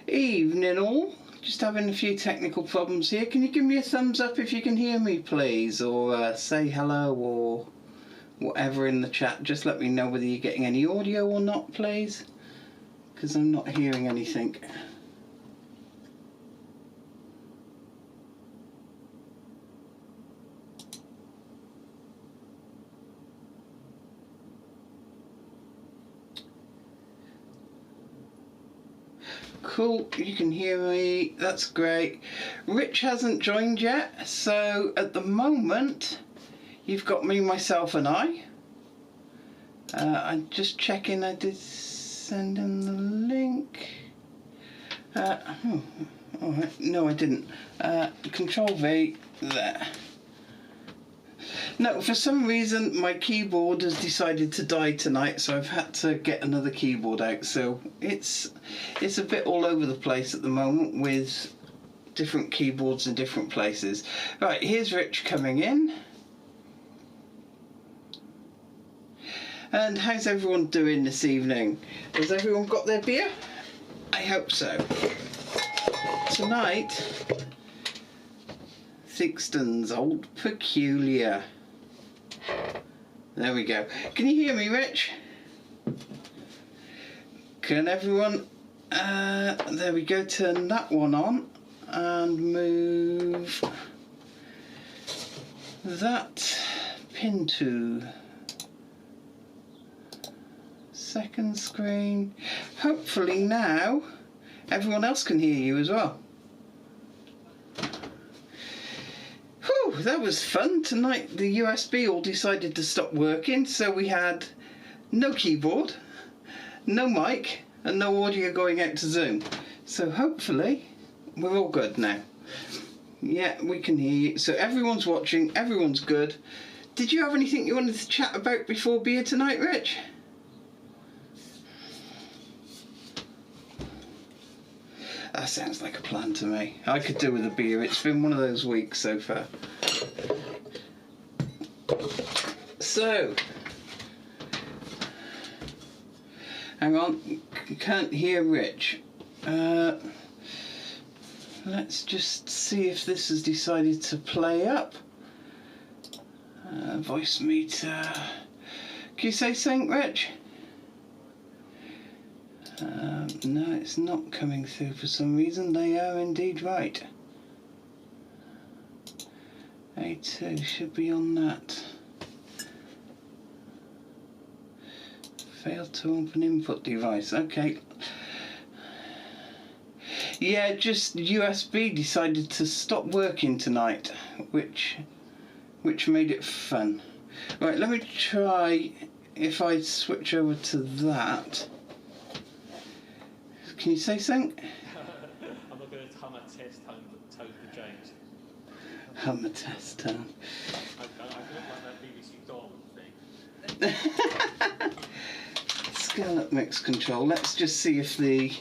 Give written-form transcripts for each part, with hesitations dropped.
Evening all, just having a few technical problems here. Can you give me a thumbs up if you can hear me please, or say hello or whatever in the chat. Just let me know whether you're getting any audio or not please, because I'm not hearing anything. Cool, you can hear me, that's great. Rich hasn't joined yet, so at the moment you've got me, myself and I. I'm just checking I did send him the link. Alright, no I didn't. Control V, there. No, for some reason my keyboard has decided to die tonight, so I've had to get another keyboard out. So it's a bit all over the place at the moment with different keyboards in different places. Right, here's Rich coming in. And how's everyone doing this evening? Has everyone got their beer? I hope so. Tonight, Theakston's Old Peculiar. There we go. Can you hear me, Rich? Can everyone? There we go. Turn that one on and move that pin to second screen. Hopefully now everyone else can hear you as well. That was fun. Tonight the USB all decided to stop working, so we had no keyboard, no mic and no audio going out to Zoom. So hopefully we're all good now. Yeah, we can hear you. So everyone's watching, everyone's good. Did you have anything you wanted to chat about before beer tonight, Rich? That sounds like a plan to me. I could do with a beer. It's been one of those weeks so far. So, hang on, can't hear Rich. Let's just see if this has decided to play up. Voice meter. Can you say something, Rich? No, it's not coming through for some reason. They are indeed right. A2 should be on that. Failed to open input device. Okay. Yeah, just USB decided to stop working tonight, which made it fun. Right, let me try if I switch over to that. Can you say something? I'm not going to hum a test tone for James. Hum a test tone. I look like that BBC Dawn thing. Scale up mix control. Let's just see if the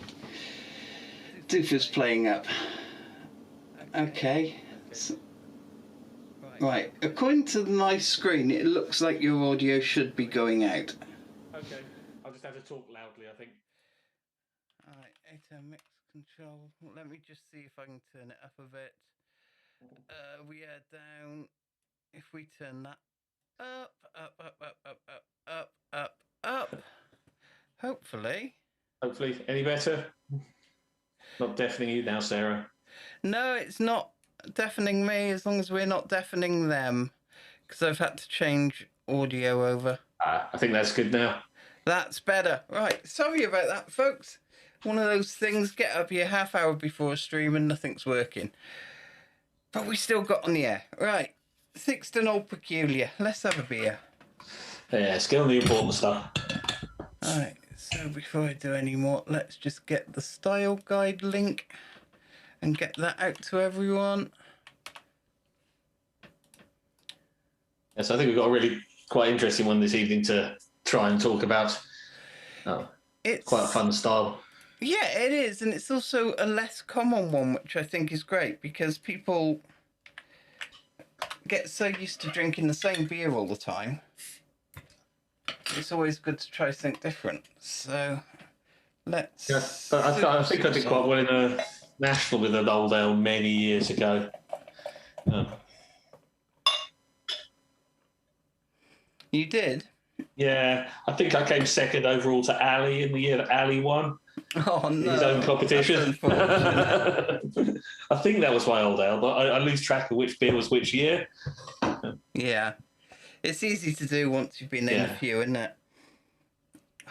doofer's playing up. Okay. So, right. According to the nice screen, it looks like your audio should be going out. Okay. I'll just have to talk loudly, I think. Alright, auto mix control. Let me just see if I can turn it up a bit. We are down. If we turn that up, up, up, up, up, up, up, up, up. Hopefully. Any better? Not deafening you now, Sarah. No, it's not deafening me as long as we're not deafening them, because I've had to change audio over. I think that's good now. That's better. Right, sorry about that, folks. One of those things, get up here half hour before a stream and nothing's working. But we still got on the air. Right, Theakston Old Peculiar. Let's have a beer. Yeah, skill on the important stuff. Alright, so before I do any more, let's just get the style guide link and get that out to everyone. Yes, I think we've got a really quite interesting one this evening to try and talk about. Oh, it's quite a fun style. Yeah, it is, and it's also a less common one, which I think is great because people get so used to drinking the same beer all the time. It's always good to try something different. So Let's. Yeah, I think I did quite well in a national with an old ale many years ago. You did? Yeah, I think I came second overall to Ali in the year that Ali won. Oh no! His own competition. That's unfortunate. I think that was my old ale, but I lose track of which beer was which year. Yeah, it's easy to do once you've been in a few, isn't it? Oh,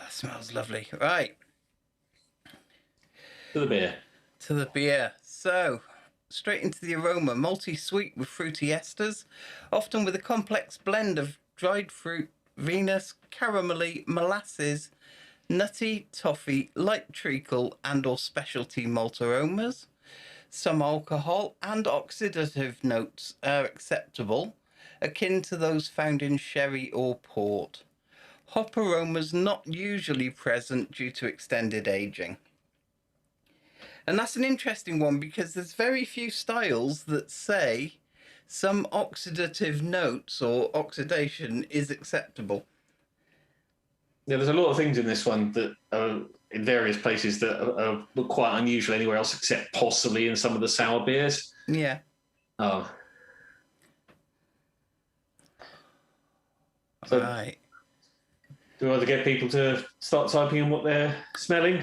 that smells lovely. Right. To the beer. To the beer. So, straight into the aroma. Malty sweet with fruity esters, often with a complex blend of dried fruit, Venus, caramelly, molasses, nutty, toffee, light treacle and or specialty malt aromas. Some alcohol and oxidative notes are acceptable, akin to those found in sherry or port. Hop aromas not usually present due to extended aging. And that's an interesting one because there's very few styles that say some oxidative notes or oxidation is acceptable. Yeah, there's a lot of things in this one that are in various places that are quite unusual anywhere else except possibly in some of the sour beers. Yeah. Oh. So, right. Do we want to get people to start typing in what they're smelling?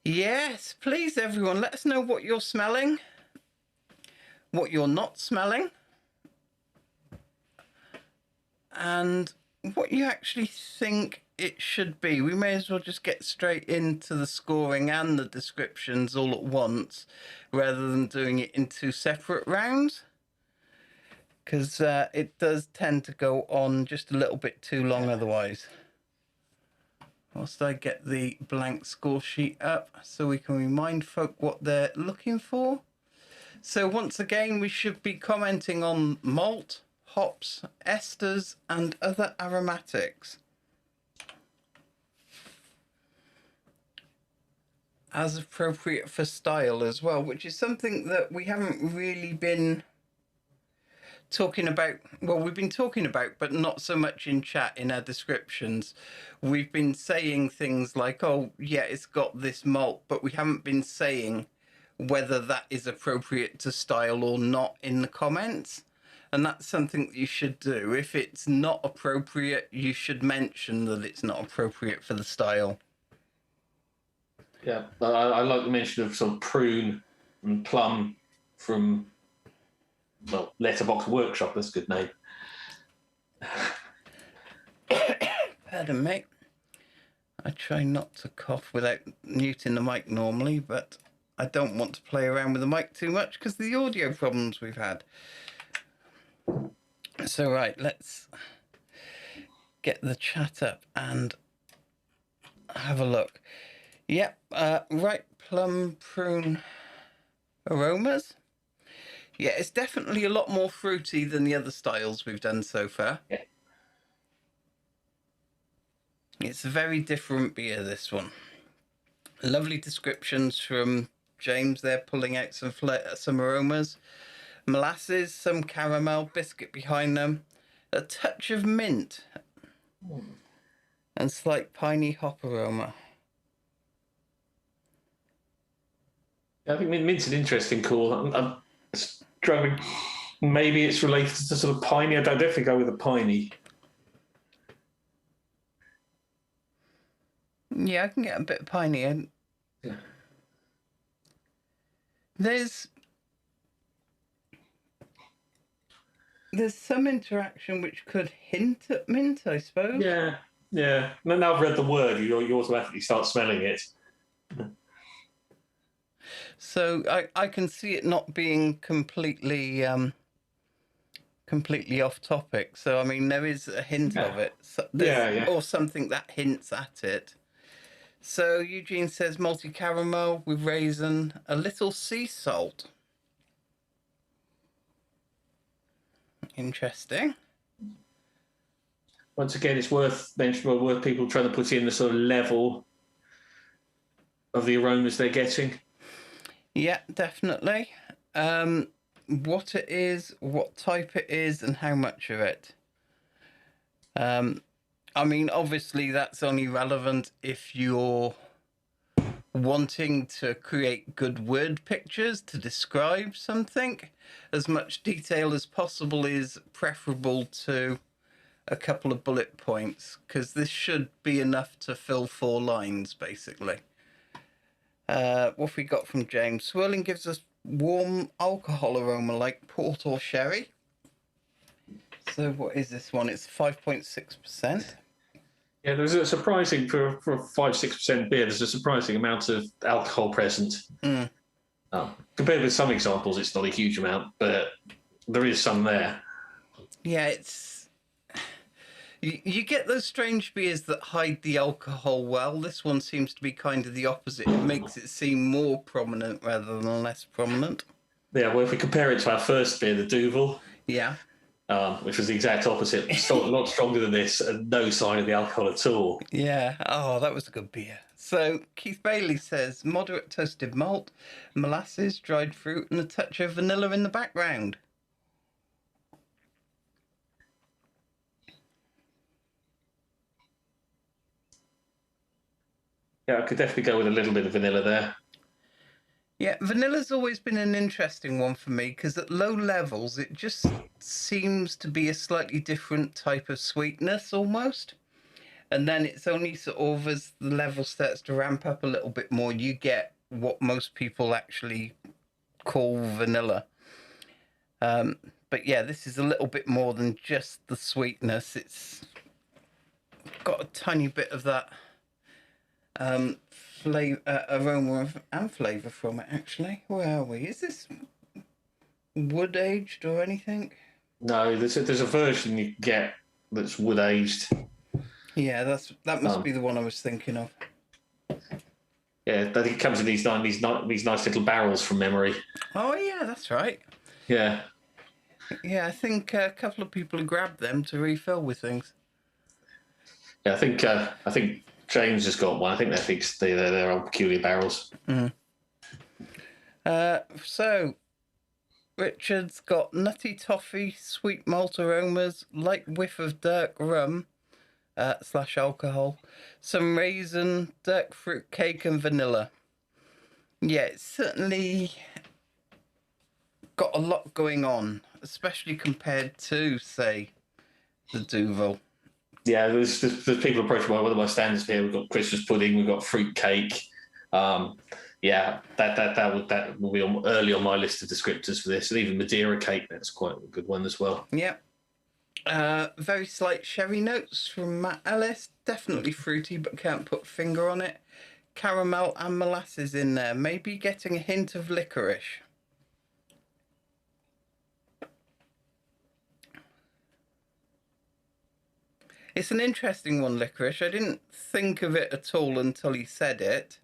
Yes, please, everyone. Let us know what you're smelling, what you're not smelling, and what you actually think it should be. We may as well just get straight into the scoring and the descriptions all at once, rather than doing it in two separate rounds, because it does tend to go on just a little bit too long otherwise. Whilst I get the blank score sheet up so we can remind folk what they're looking for. So once again, we should be commenting on malt, hops, esters and other aromatics. As appropriate for style as well, which is something that we haven't really been talking about. Well, we've been talking about, but not so much in chat in our descriptions. We've been saying things like, oh yeah, it's got this malt, but we haven't been saying whether that is appropriate to style or not in the comments. And that's something that you should do. If it's not appropriate, you should mention that it's not appropriate for the style. Yeah, I like the mention of some prune and plum from, well, Letterbox Workshop. That's a good name. Pardon me. I try not to cough without muting the mic normally, but I don't want to play around with the mic too much because of the audio problems we've had. So, right, let's get the chat up and have a look. Yep, ripe plum prune aromas. Yeah, it's definitely a lot more fruity than the other styles we've done so far. Yeah. It's a very different beer, this one. Lovely descriptions from James there, pulling out some aromas. Molasses, some caramel, biscuit behind them. A touch of mint. And slight piney hop aroma. I think mint's an interesting call. I'm struggling. Maybe it's related to sort of piney. I'd definitely go with a piney. Yeah, I can get a bit of piney in. Yeah. There's some interaction which could hint at mint, I suppose. Yeah, yeah. Now I've read the word, you automatically start smelling it. So I can see it not being completely off topic. So I mean, there is a hint of it. So or something that hints at it. So Eugene says malty caramel with raisin, a little sea salt. Interesting. Once again, it's worth mentioning, worth people trying to put in the sort of level of the aromas they're getting. Yeah, definitely. What it is, what type it is, and how much of it. I mean, obviously, that's only relevant if you're wanting to create good word pictures to describe something. As much detail as possible is preferable to a couple of bullet points, because this should be enough to fill 4 lines, basically. What have we got from James? Swirling gives us warm alcohol aroma like port or sherry. So what is this one? It's 5.6%. Yeah, there's a surprising, for a 5-6% beer, there's a surprising amount of alcohol present. Compared with some examples, it's not a huge amount, but there is some there. Yeah, it's... You get those strange beers that hide the alcohol well. This one seems to be kind of the opposite. It makes it seem more prominent rather than less prominent. Yeah, well, if we compare it to our first beer, the Duvel, yeah, which was the exact opposite, a lot stronger than this, and no sign of the alcohol at all. Yeah, oh, that was a good beer. So Keith Bailey says, moderate toasted malt, molasses, dried fruit, and a touch of vanilla in the background. Yeah, I could definitely go with a little bit of vanilla there. Yeah, vanilla's always been an interesting one for me, because at low levels it just seems to be a slightly different type of sweetness almost. And then it's only sort of as the level starts to ramp up a little bit more, you get what most people actually call vanilla. But yeah, this is a little bit more than just the sweetness. It's got a tiny bit of that aroma and flavour from it, actually. Where are we? Is this wood aged or anything? No, there's a version you get that's wood aged. Yeah, that must be the one I was thinking of. Yeah, I think it comes in these nice little barrels from memory. Oh yeah, that's right. Yeah. Yeah, I think a couple of people have grabbed them to refill with things. Yeah, I think James has got one. I think they're old peculiar barrels. So Richard's got nutty toffee, sweet malt aromas, light whiff of dark rum / alcohol, some raisin, dark fruit cake, and vanilla. Yeah, it's certainly got a lot going on, especially compared to, say, the Duvel. Yeah, there's people approaching one of my stands here. We've got Christmas pudding, we've got fruit cake. Yeah, that will be early on my list of descriptors for this, and even Madeira cake. That's quite a good one as well. Yeah. Very slight sherry notes from Matt Ellis. Definitely fruity, but can't put finger on it. Caramel and molasses in there. Maybe getting a hint of licorice. It's an interesting one, licorice. I didn't think of it at all until he said it.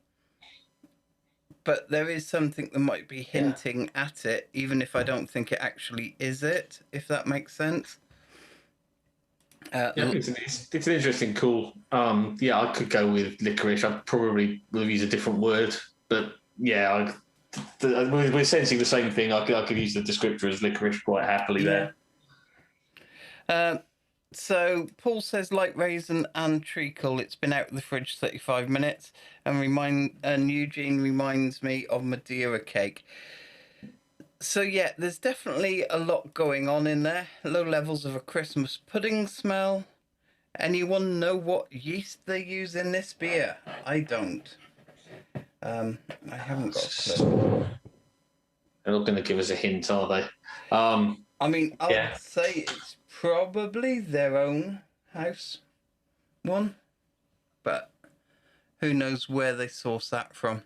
But there is something that might be hinting at it, even if I don't think it actually is it, if that makes sense. It's an interesting call. I could go with licorice. I probably will use a different word, but yeah, we're sensing the same thing. I could use the descriptor as licorice quite happily there. So Paul says light raisin and treacle. It's been out of the fridge 35 minutes, and Eugene reminds me of Madeira cake. So yeah, there's definitely a lot going on in there. Low levels of a Christmas pudding smell. Anyone know what yeast they use in this beer? I don't. I haven't got a clue. They're not going to give us a hint, are they? I mean, I'd say it's probably their own house one, but who knows where they source that from.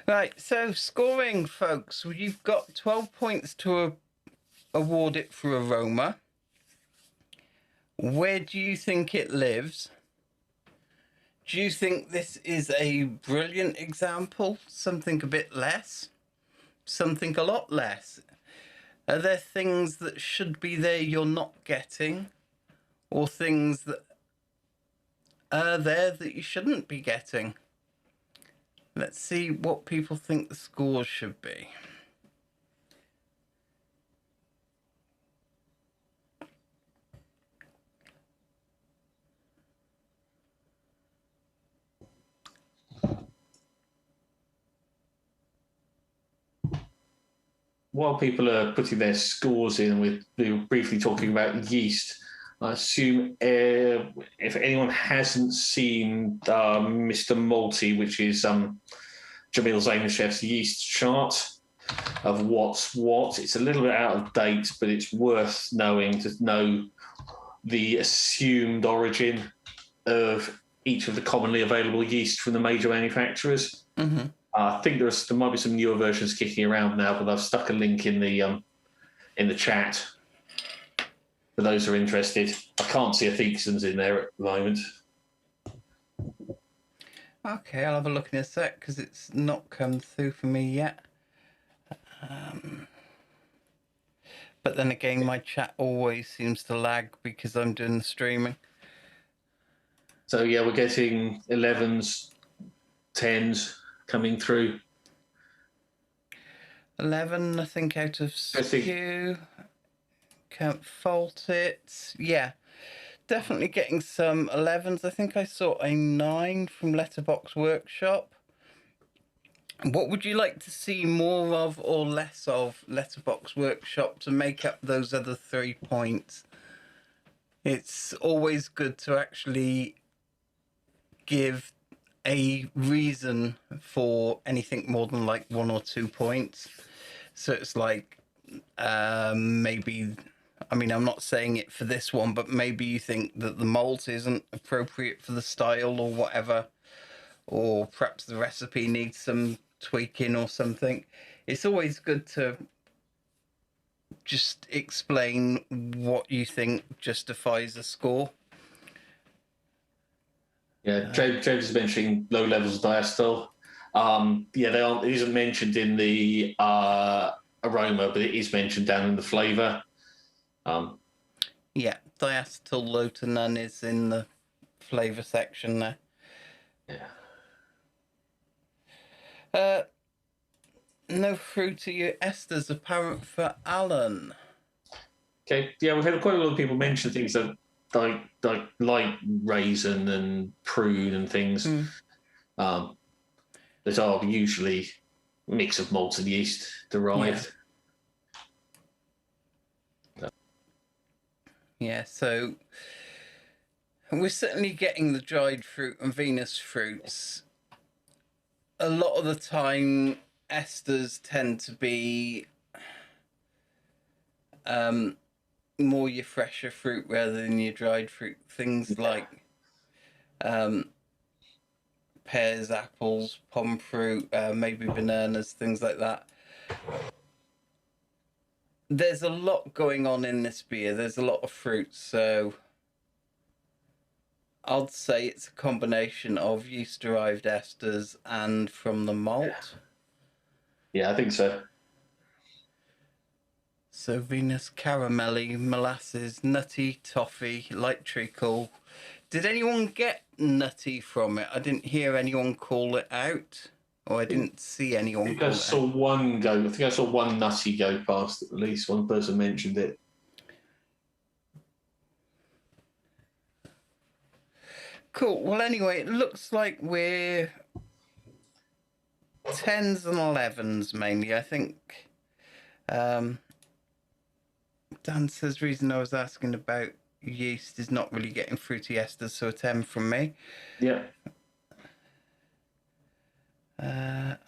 Right, so scoring, folks. You've got 12 points to award it for aroma. Where do you think it lives? Do you think this is a brilliant example? Something a bit less? Something a lot less? Are there things that should be there you're not getting? Or things that are there that you shouldn't be getting? Let's see what people think the scores should be. while people are putting their scores in, we were briefly talking about yeast. I assume if anyone hasn't seen Mr. Malty, which is Jamil Zainashev's yeast chart of what's what, it's a little bit out of date, but it's worth knowing to know the assumed origin of each of the commonly available yeast from the major manufacturers. Mm-hmm. I think there might be some newer versions kicking around now, but I've stuck a link in the chat for those who are interested. I can't see a Theakston's in there at the moment. Okay, I'll have a look in a sec because it's not come through for me yet. But then again, my chat always seems to lag because I'm doing the streaming. So yeah, we're getting 11s, 10s coming through. 11, I think, out of skew. Can't fault it. Yeah, definitely getting some 11s. I think I saw a 9 from Letterbox Workshop. What would you like to see more of or less of Letterbox Workshop to make up those other 3 points? It's always good to actually give a reason for anything more than like 1 or 2 points. So it's like maybe, I mean, I'm not saying it for this one, but maybe you think that the malt isn't appropriate for the style or whatever, or perhaps the recipe needs some tweaking or something. It's always good to just explain what you think justifies a score. Yeah, James is mentioning low levels of diacetyl. Yeah, it isn't mentioned in the aroma, but it is mentioned down in the flavour. Yeah, diacetyl low to none is in the flavour section there. Yeah. No fruity esters apparent for Alan. Okay, yeah, we've had quite a lot of people mention things that like raisin and prune and things that are usually a mix of malt and yeast derived. Yeah, so we're certainly getting the dried fruit and Venus fruits. A lot of the time, esters tend to be more your fresher fruit rather than your dried fruit. Things like pears, apples, palm fruit, maybe bananas, things like that. There's a lot going on in this beer. There's a lot of fruit, so I'd say it's a combination of yeast-derived esters and from the malt. Yeah, I think so. So Venus, caramelly, molasses, nutty, toffee, light treacle. Did anyone get nutty from it? I didn't hear anyone call it out, or I didn't see anyone call it out. I think I saw one nutty go past, at least one person mentioned it. Cool. Well, anyway, it looks like we're 10s and 11s mainly, I think. Dan says, reason I was asking about yeast is not really getting fruity esters, so a 10 from me. Yeah.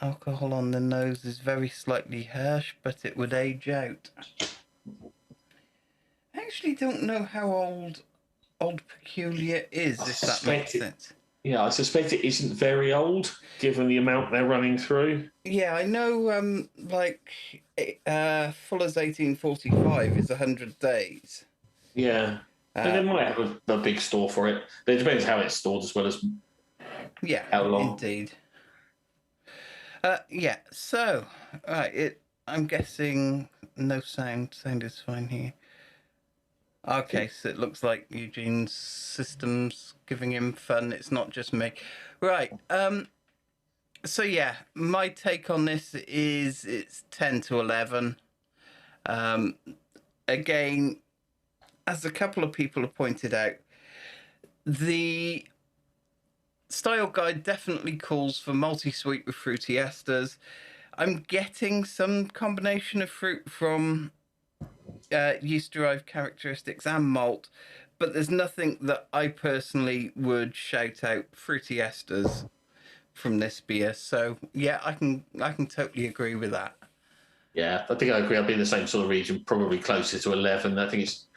Alcohol on the nose is very slightly harsh, but it would age out. I actually don't know how old Peculiar is, if that makes sense. Yeah, I suspect it isn't very old, given the amount they're running through. Yeah, I know, Fuller's 1845 is 100 days. Yeah. And they might have a big store for it. But it depends how it's stored as well as how long. Indeed. Yeah, so, I'm guessing no sound. Sound is fine here. Okay, so it looks like Eugene's system's giving him fun. It's not just me. Right. So yeah, my take on this is it's 10 to 11. Again, as a couple of people have pointed out, the style guide definitely calls for multi-sweet with fruity esters. I'm getting some combination of fruit from yeast-derived characteristics and malt, but there's nothing that I personally would shout out fruity esters from this beer. So yeah, I can totally agree with that. Yeah, I think I agree. I'll be in the same sort of region, probably closer to 11. I think it's,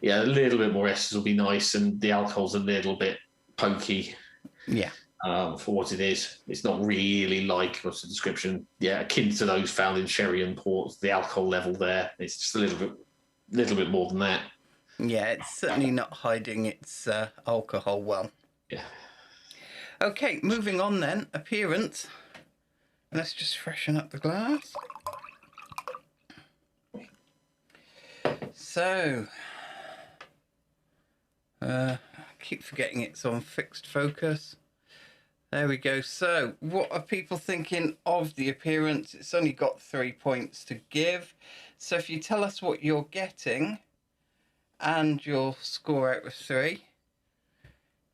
a little bit more esters will be nice, and the alcohol's a little bit pokey. Yeah. For what it is. It's not really like, what's the description? Yeah, akin to those found in sherry and ports. The alcohol level there, it's just a little bit more than that. Yeah, it's certainly not hiding its alcohol well. Yeah. Okay, moving on then. Appearance. Let's just freshen up the glass. So, I keep forgetting it's on fixed focus. There we go. So, what are people thinking of the appearance? It's only got 3 points to give. So, if you tell us what you're getting and your score out of 3,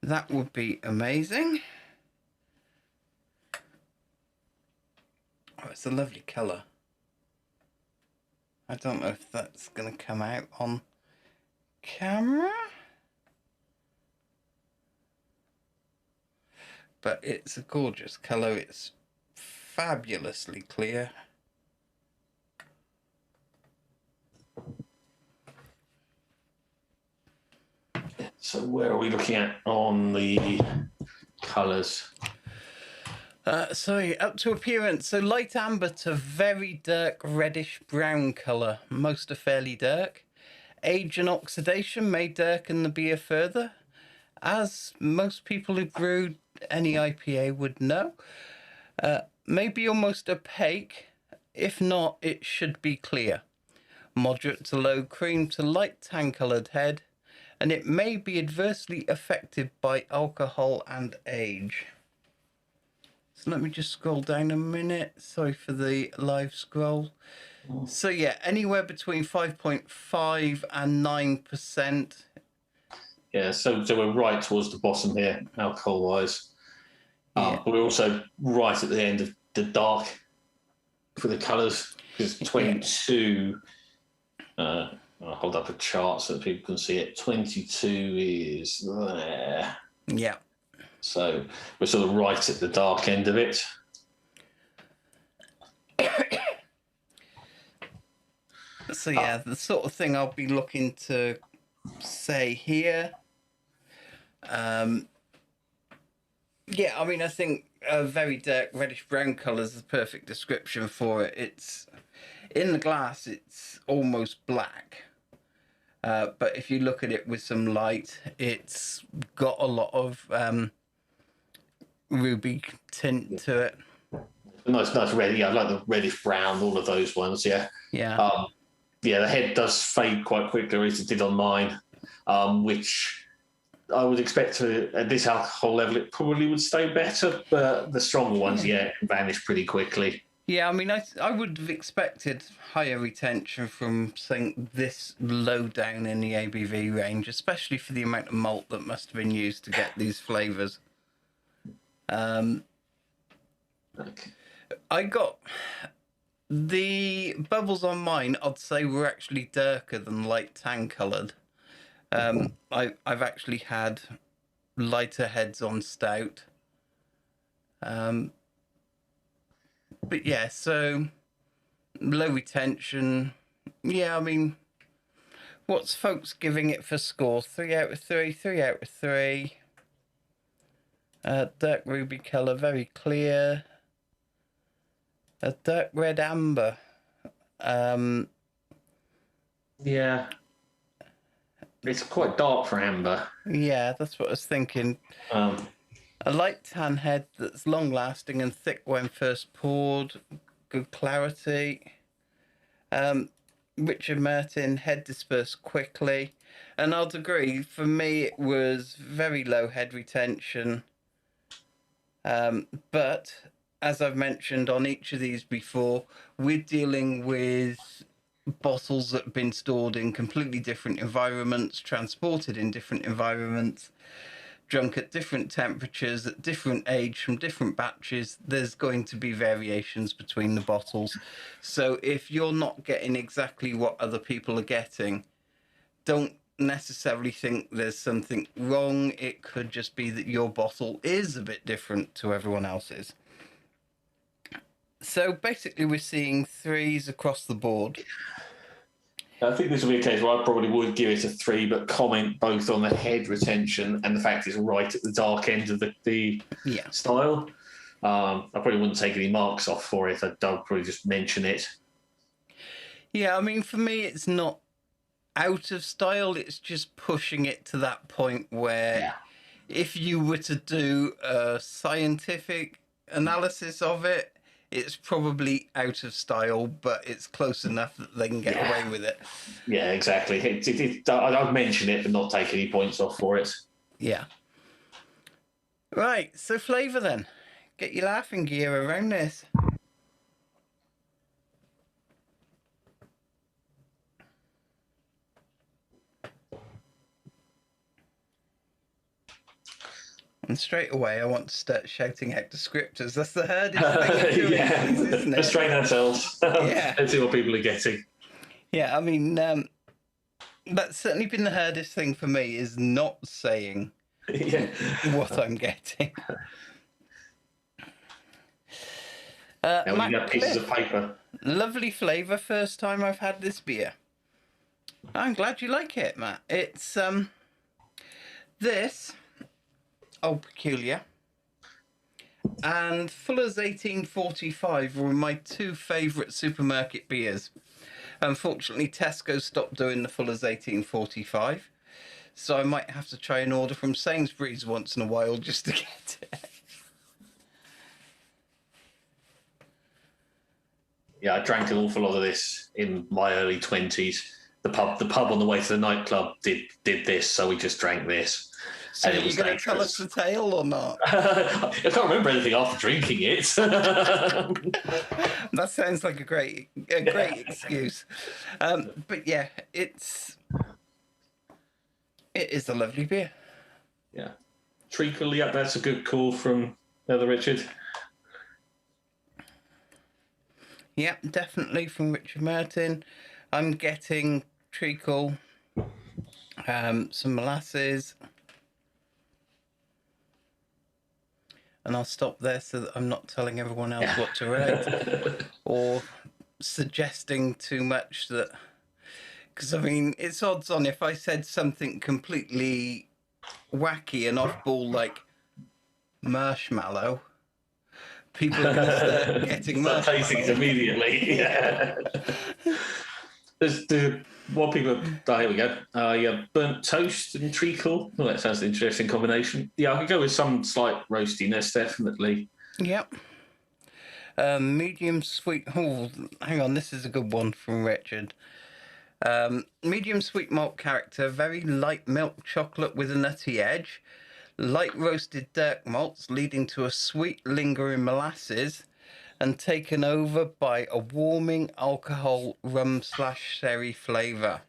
that would be amazing. Oh, it's a lovely colour. I don't know if that's going to come out on camera. But it's a gorgeous colour. It's fabulously clear. So where are we looking at on the colours? Sorry, up to appearance. So light amber to very dark reddish brown colour. Most are fairly dark. Age and oxidation may darken the beer further. As most people who brewed any IPA would know. Maybe almost opaque. If not, it should be clear. Moderate to low cream to light tan coloured head. And it may be adversely affected by alcohol and age. So let me just scroll down a minute. Sorry for the live scroll. So yeah, anywhere between 5.5 and 9%. Yeah, so we're right towards the bottom here, alcohol-wise. But we're also right at the end of the dark for the colours. Because 22... I'll hold up a chart so that people can see it. 22 is there. Yeah. So we're sort of right at the dark end of it. So yeah, the sort of thing I'll be looking to say here. Yeah, I mean, I think a very dark reddish brown colour is the perfect description for it. It's in the glass, it's almost black. But if you look at it with some light, it's got a lot of ruby tint to it. Nice red. Yeah, I like the reddish brown, all of those ones. Yeah. Yeah. Yeah, the head does fade quite quickly, as it did on mine, which I would expect at this alcohol level, it probably would stay better, but the stronger ones, vanish pretty quickly. Yeah, I mean, I would have expected higher retention from something this low down in the ABV range, especially for the amount of malt that must have been used to get these flavours. Okay. I got the bubbles on mine, I'd say, were actually darker than light tan coloured. I've actually had lighter heads on stout. But yeah, so low retention. Yeah, I mean, what's folks giving it for score? 3 out of 3, 3 out of 3. Dark ruby colour, very clear. A dark red amber. Yeah. It's quite dark for amber. Yeah, that's what I was thinking. A light tan head that's long lasting and thick when first poured. Good clarity. Richard Martin, head dispersed quickly. And I'll agree, for me it was very low head retention. But as I've mentioned on each of these before, we're dealing with bottles that have been stored in completely different environments, transported in different environments. drunk at different temperatures, at different age, from different batches. There's going to be variations between the bottles. So if you're not getting exactly what other people are getting, don't necessarily think there's something wrong. It could just be that your bottle is a bit different to everyone else's. So basically we're seeing 3s across the board. I think this will be a case where I probably would give it a 3, but comment both on the head retention and the fact it's right at the dark end of the style. I probably wouldn't take any marks off for it. I'd probably just mention it. Yeah, I mean, for me, it's not out of style. It's just pushing it to that point where if you were to do a scientific analysis of it, it's probably out of style, but it's close enough that they can get away with it. Yeah, exactly. I'd mention it, but not take any points off for it. Yeah. Right, so flavour then. Get your laughing gear around this. And straight away, I want to start shouting out descriptors. That's the hardest thing to do, isn't it? Restrain ourselves. Let's see what people are getting. Yeah, I mean, that's certainly been the hardest thing for me, is not saying what I'm getting. Now we got pieces of paper. Lovely flavour. First time I've had this beer. I'm glad you like it, Matt. It's this Old Peculiar and Fuller's 1845 were my 2 favourite supermarket beers. Unfortunately, Tesco stopped doing the Fuller's 1845, so I might have to try and order from Sainsbury's once in a while just to get it. Yeah, I drank an awful lot of this in my early 20s. The pub on the way to the nightclub did this, so we just drank this. So are you going to tell us the tale or not? I can't remember anything after drinking it. That sounds like a great excuse. But yeah, it is a lovely beer. Yeah. Treacle, yeah, that's a good call from Heather Richard. Yeah, definitely from Richard Martin. I'm getting treacle, some molasses. And I'll stop there so that I'm not telling everyone else what to write or suggesting too much. That, because I mean, it's odds on if I said something completely wacky and off-ball like marshmallow, people are going to start getting marshmallow. Tasting it immediately. Yeah. There's what people. Oh, here we go. Burnt toast and treacle. Oh, that sounds an interesting combination. Yeah, I could go with some slight roastiness, definitely. Yep. Medium sweet. Oh, hang on. This is a good one from Richard. Medium sweet malt character, very light milk chocolate with a nutty edge, light roasted dark malts leading to a sweet lingering molasses, and taken over by a warming alcohol rum/sherry flavour.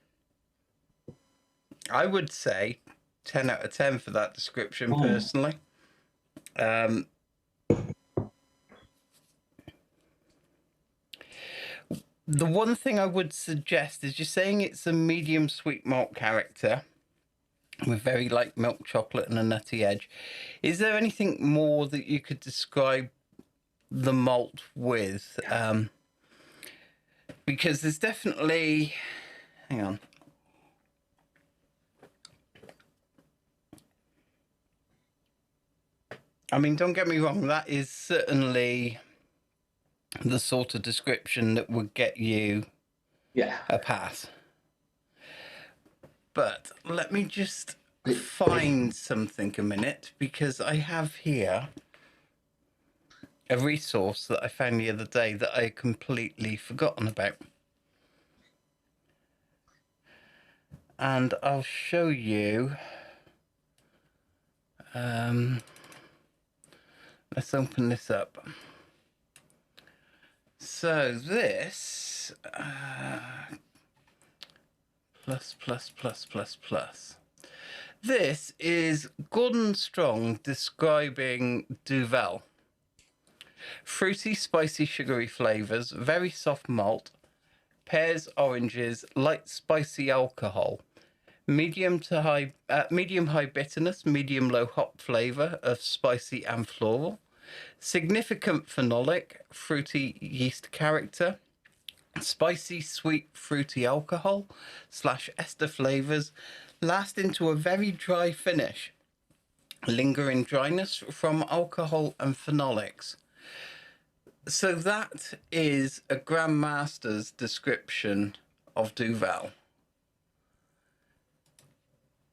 I would say 10 out of 10 for that description, personally. The one thing I would suggest is you're saying it's a medium sweet malt character with very light milk chocolate and a nutty edge. Is there anything more that you could describe the malt with? Because there's definitely... Hang on. I mean, don't get me wrong, that is certainly the sort of description that would get you a pass. But let me just find something a minute, because I have here a resource that I found the other day that I had completely forgotten about. And I'll show you. Let's open this up. So this This is Gordon Strong describing Duvel. Fruity, spicy, sugary flavours, very soft malt, pears, oranges, light spicy alcohol, medium high bitterness, medium low hop flavour of spicy and floral, significant phenolic, fruity yeast character, spicy, sweet, fruity alcohol / ester flavours, last into a very dry finish, lingering dryness from alcohol and phenolics. So that is a Grandmaster's description of Duvel.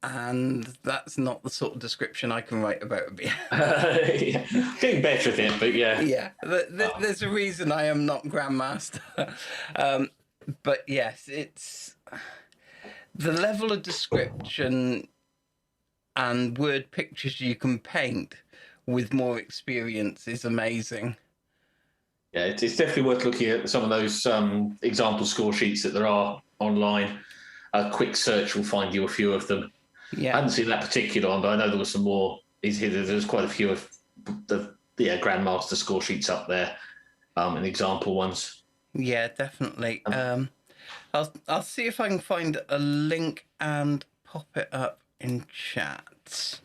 And that's not the sort of description I can write about a beer. Yeah. Getting better at it, but yeah. Yeah, there's a reason I am not Grandmaster. But yes, it's the level of description and word pictures you can paint with more experience is amazing. Yeah, it's definitely worth looking at some of those example score sheets that there are online. A quick search will find you a few of them. Yeah. I hadn't seen that particular one, but I know there was some more. There's quite a few of the Grandmaster score sheets up there, and example ones. Yeah, definitely. I'll see if I can find a link and pop it up in chat.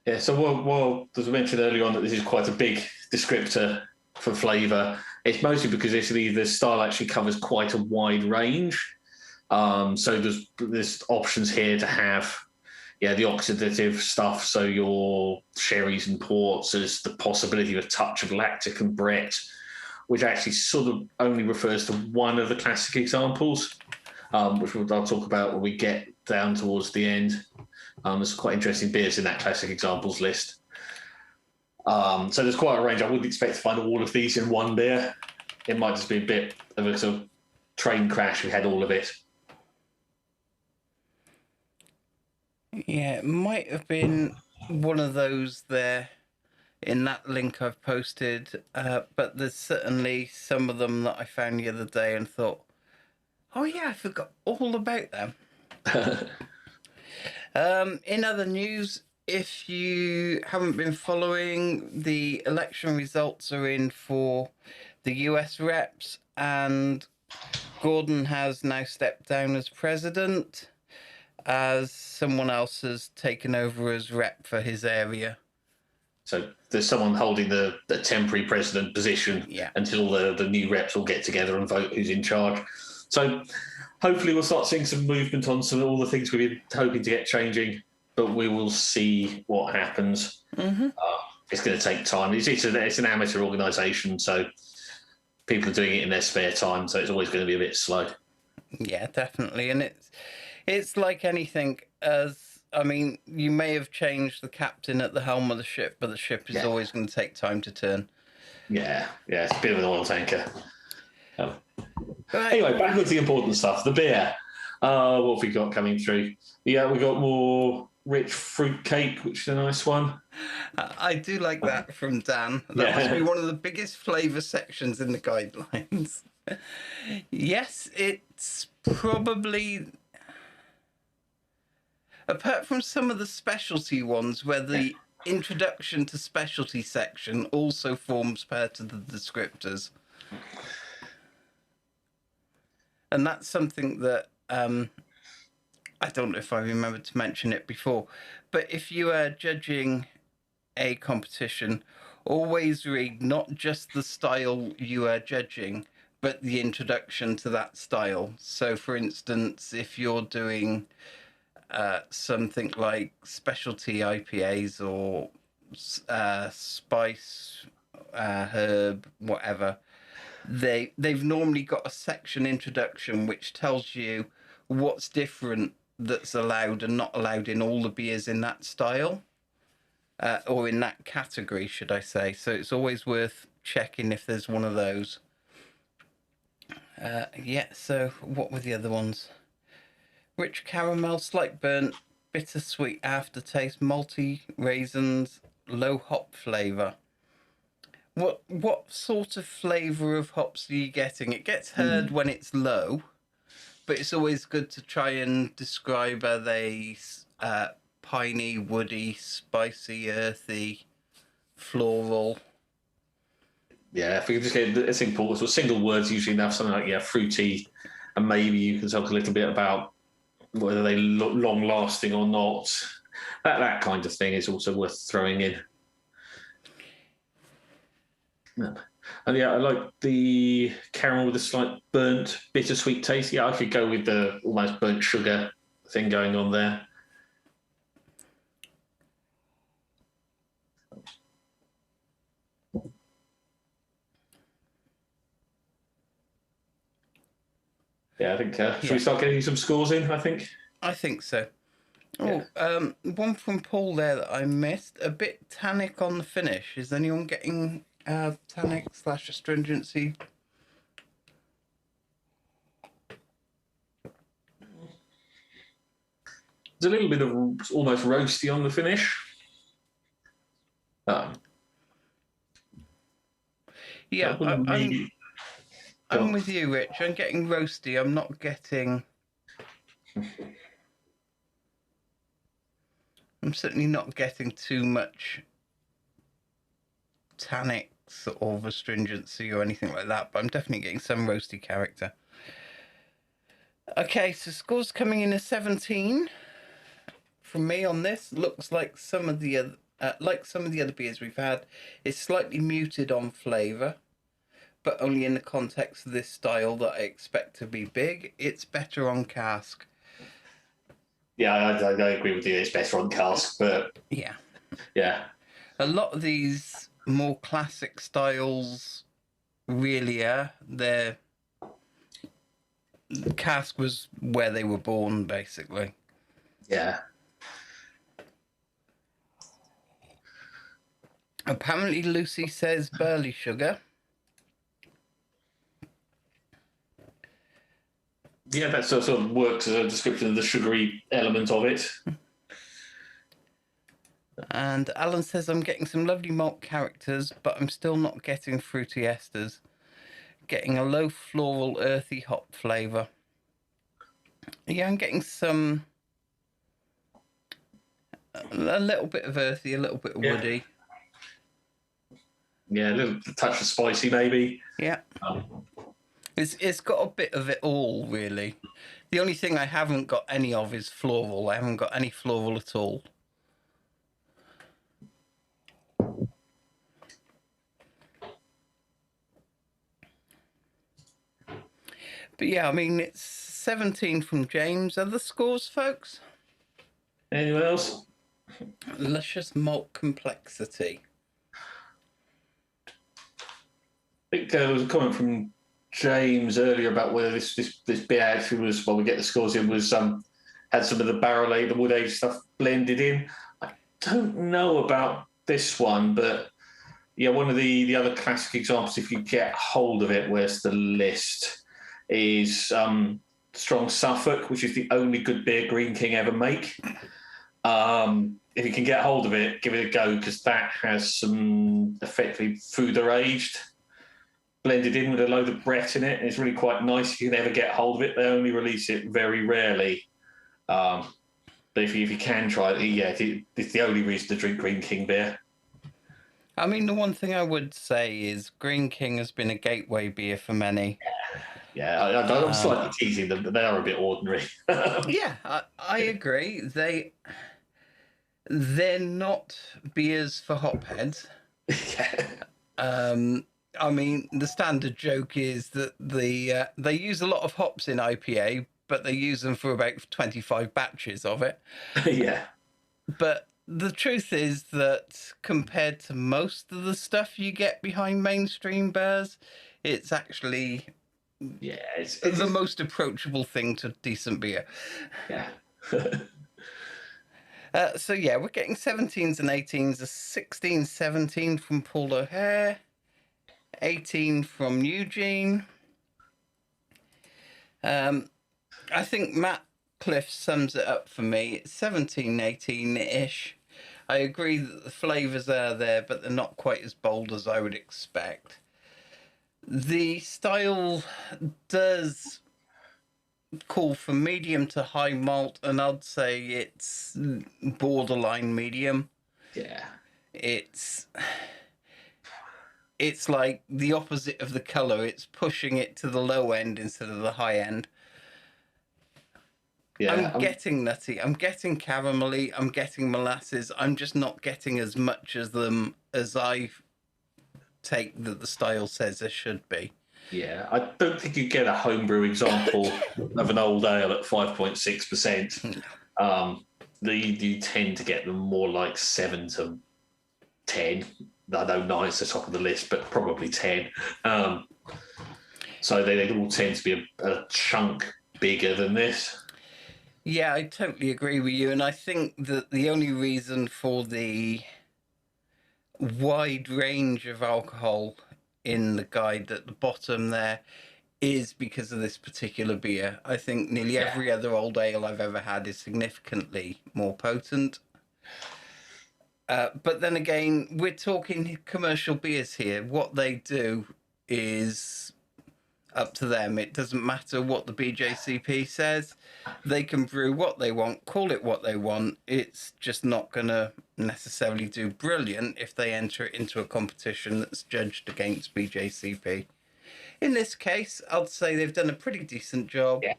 Yeah, so while as I mentioned earlier on that this is quite a big descriptor for flavour, it's mostly because the style actually covers quite a wide range. So there's options here to have, the oxidative stuff. So your sherries and ports, there's the possibility of a touch of lactic and Brett, which actually sort of only refers to one of the classic examples, which I'll talk about when we get down towards the end. There's some quite interesting beers in that classic examples list. So there's quite a range. I wouldn't expect to find all of these in one beer. It might just be a bit of a sort of train crash. We had all of it. Yeah, it might have been one of those there in that link I've posted, but there's certainly some of them that I found the other day and thought, oh yeah, I forgot all about them. In other news, if you haven't been following, the election results are in for the US reps, and Gordon has now stepped down as president, as someone else has taken over as rep for his area. So there's someone holding the temporary president position until the new reps all get together and vote who's in charge. So hopefully we'll start seeing some movement on some all the things we've been hoping to get changing, but we will see what happens. Mm-hmm. It's going to take time. It's an amateur organisation, so people are doing it in their spare time, so it's always going to be a bit slow. Yeah, definitely. And it's like anything, you may have changed the captain at the helm of the ship, but the ship is always going to take time to turn. Yeah, it's a bit of an oil tanker. Anyway, back to the important stuff, the beer. What have we got coming through? Yeah, we got more rich fruit cake, which is a nice one. I do like that from Dan. That must be one of the biggest flavour sections in the guidelines. Yes, it's probably, apart from some of the specialty ones where the introduction to specialty section also forms part of the descriptors. And that's something that I don't know if I remembered to mention it before, but if you are judging a competition, always read not just the style you are judging, but the introduction to that style. So, for instance, if you're doing something like specialty IPAs or spice, herb, whatever, they've normally got a section introduction which tells you what's different that's allowed and not allowed in all the beers in that style, or in that category, should I say. So it's always worth checking if there's one of those. So what were the other ones? Rich caramel, slight burnt, bittersweet aftertaste, malty raisins, low hop flavour. What sort of flavour of hops are you getting? It gets heard when it's low, but it's always good to try and describe, are they piney, woody, spicy, earthy, floral? Yeah, if we just get, it's important. So single words usually have something like fruity, and maybe you can talk a little bit about whether they look long lasting or not. That kind of thing is also worth throwing in. Yeah. And I like the caramel with a slight burnt, bittersweet taste. Yeah, I could go with the almost burnt sugar thing going on there. Yeah, I think. Should we start getting some scores in? I think so. One from Paul there that I missed. A bit tannic on the finish. Is anyone getting tannic / astringency? There's a little bit of almost roasty on the finish. Yeah, I'm with you, Rich. I'm getting roasty. I'm not getting... I'm certainly not getting too much tannics or astringency or anything like that, but I'm definitely getting some roasty character. Okay, so scores coming in as 17 from me on this. Looks like some of the other beers we've had, it's slightly muted on flavour, but only in the context of this style that I expect to be big. It's better on cask. Yeah, I agree with you. It's better on cask, but yeah. A lot of these more classic styles really are. The cask was where they were born, basically. Yeah. Apparently, Lucy says burley sugar. Yeah, that sort of works as a description of the sugary element of it. And Alan says, I'm getting some lovely malt characters, but I'm still not getting fruity esters. Getting a low floral, earthy hop flavour. Yeah, I'm getting some... a little bit of earthy, a little bit of woody. Yeah, a little touch of spicy, maybe. Yeah. It's got a bit of it all, really. The only thing I haven't got any of is floral. I haven't got any floral at all. But yeah, I mean, it's 17 from James. Are the scores, folks? Anyone else? Luscious malt complexity. I think there was a comment from James earlier about whether this beer actually was, while we get the scores in, was had some of the barrel aged, the wood aged stuff blended in. I don't know about this one, but yeah, one of the other classic examples, if you get hold of it, where's the list, is Strong Suffolk, which is the only good beer Green King ever make. If you can get hold of it, give it a go, because that has some effectively foeder aged blended in with a load of Brett in it, and it's really quite nice if you can ever get hold of it. They only release it very rarely. But if you can try it, it's the only reason to drink Green King beer. I mean, the one thing I would say is Green King has been a gateway beer for many. Yeah, I'm slightly teasing them, but they are a bit ordinary. Yeah, I agree. They're not beers for hopheads. Yeah. I mean, the standard joke is that they use a lot of hops in IPA, but they use them for about 25 batches of it. Yeah. But the truth is that compared to most of the stuff you get behind mainstream beers, it's actually it's the most approachable thing to decent beer. Yeah. So yeah, we're getting 17s and 18s, a 16-17 from Paul O'Hare, 18 from Eugene. I think Matt Cliff sums it up for me. It's 17-18-ish. I agree that the flavours are there, but they're not quite as bold as I would expect. The style does call for medium to high malt, and I'd say it's borderline medium. Yeah. It's like the opposite of the colour. It's pushing it to the low end instead of the high end. Yeah, I'm getting nutty. I'm getting caramelly. I'm getting molasses. I'm just not getting as much as them as I take that the style says there should be. Yeah, I don't think you get a homebrew example of an old ale at 5.6%. You tend to get them more like 7 to 10. I know 9's the top of the list, but probably 10. So they all tend to be a chunk bigger than this. Yeah, I totally agree with you. And I think that the only reason for the wide range of alcohol in the guide at the bottom there is because of this particular beer. I think nearly every other old ale I've ever had is significantly more potent. But then again, we're talking commercial beers here. What they do is up to them. It doesn't matter what the BJCP says. They can brew what they want, call it what they want. It's just not going to necessarily do brilliant if they enter it into a competition that's judged against BJCP. In this case, I'd say they've done a pretty decent job. Yeah.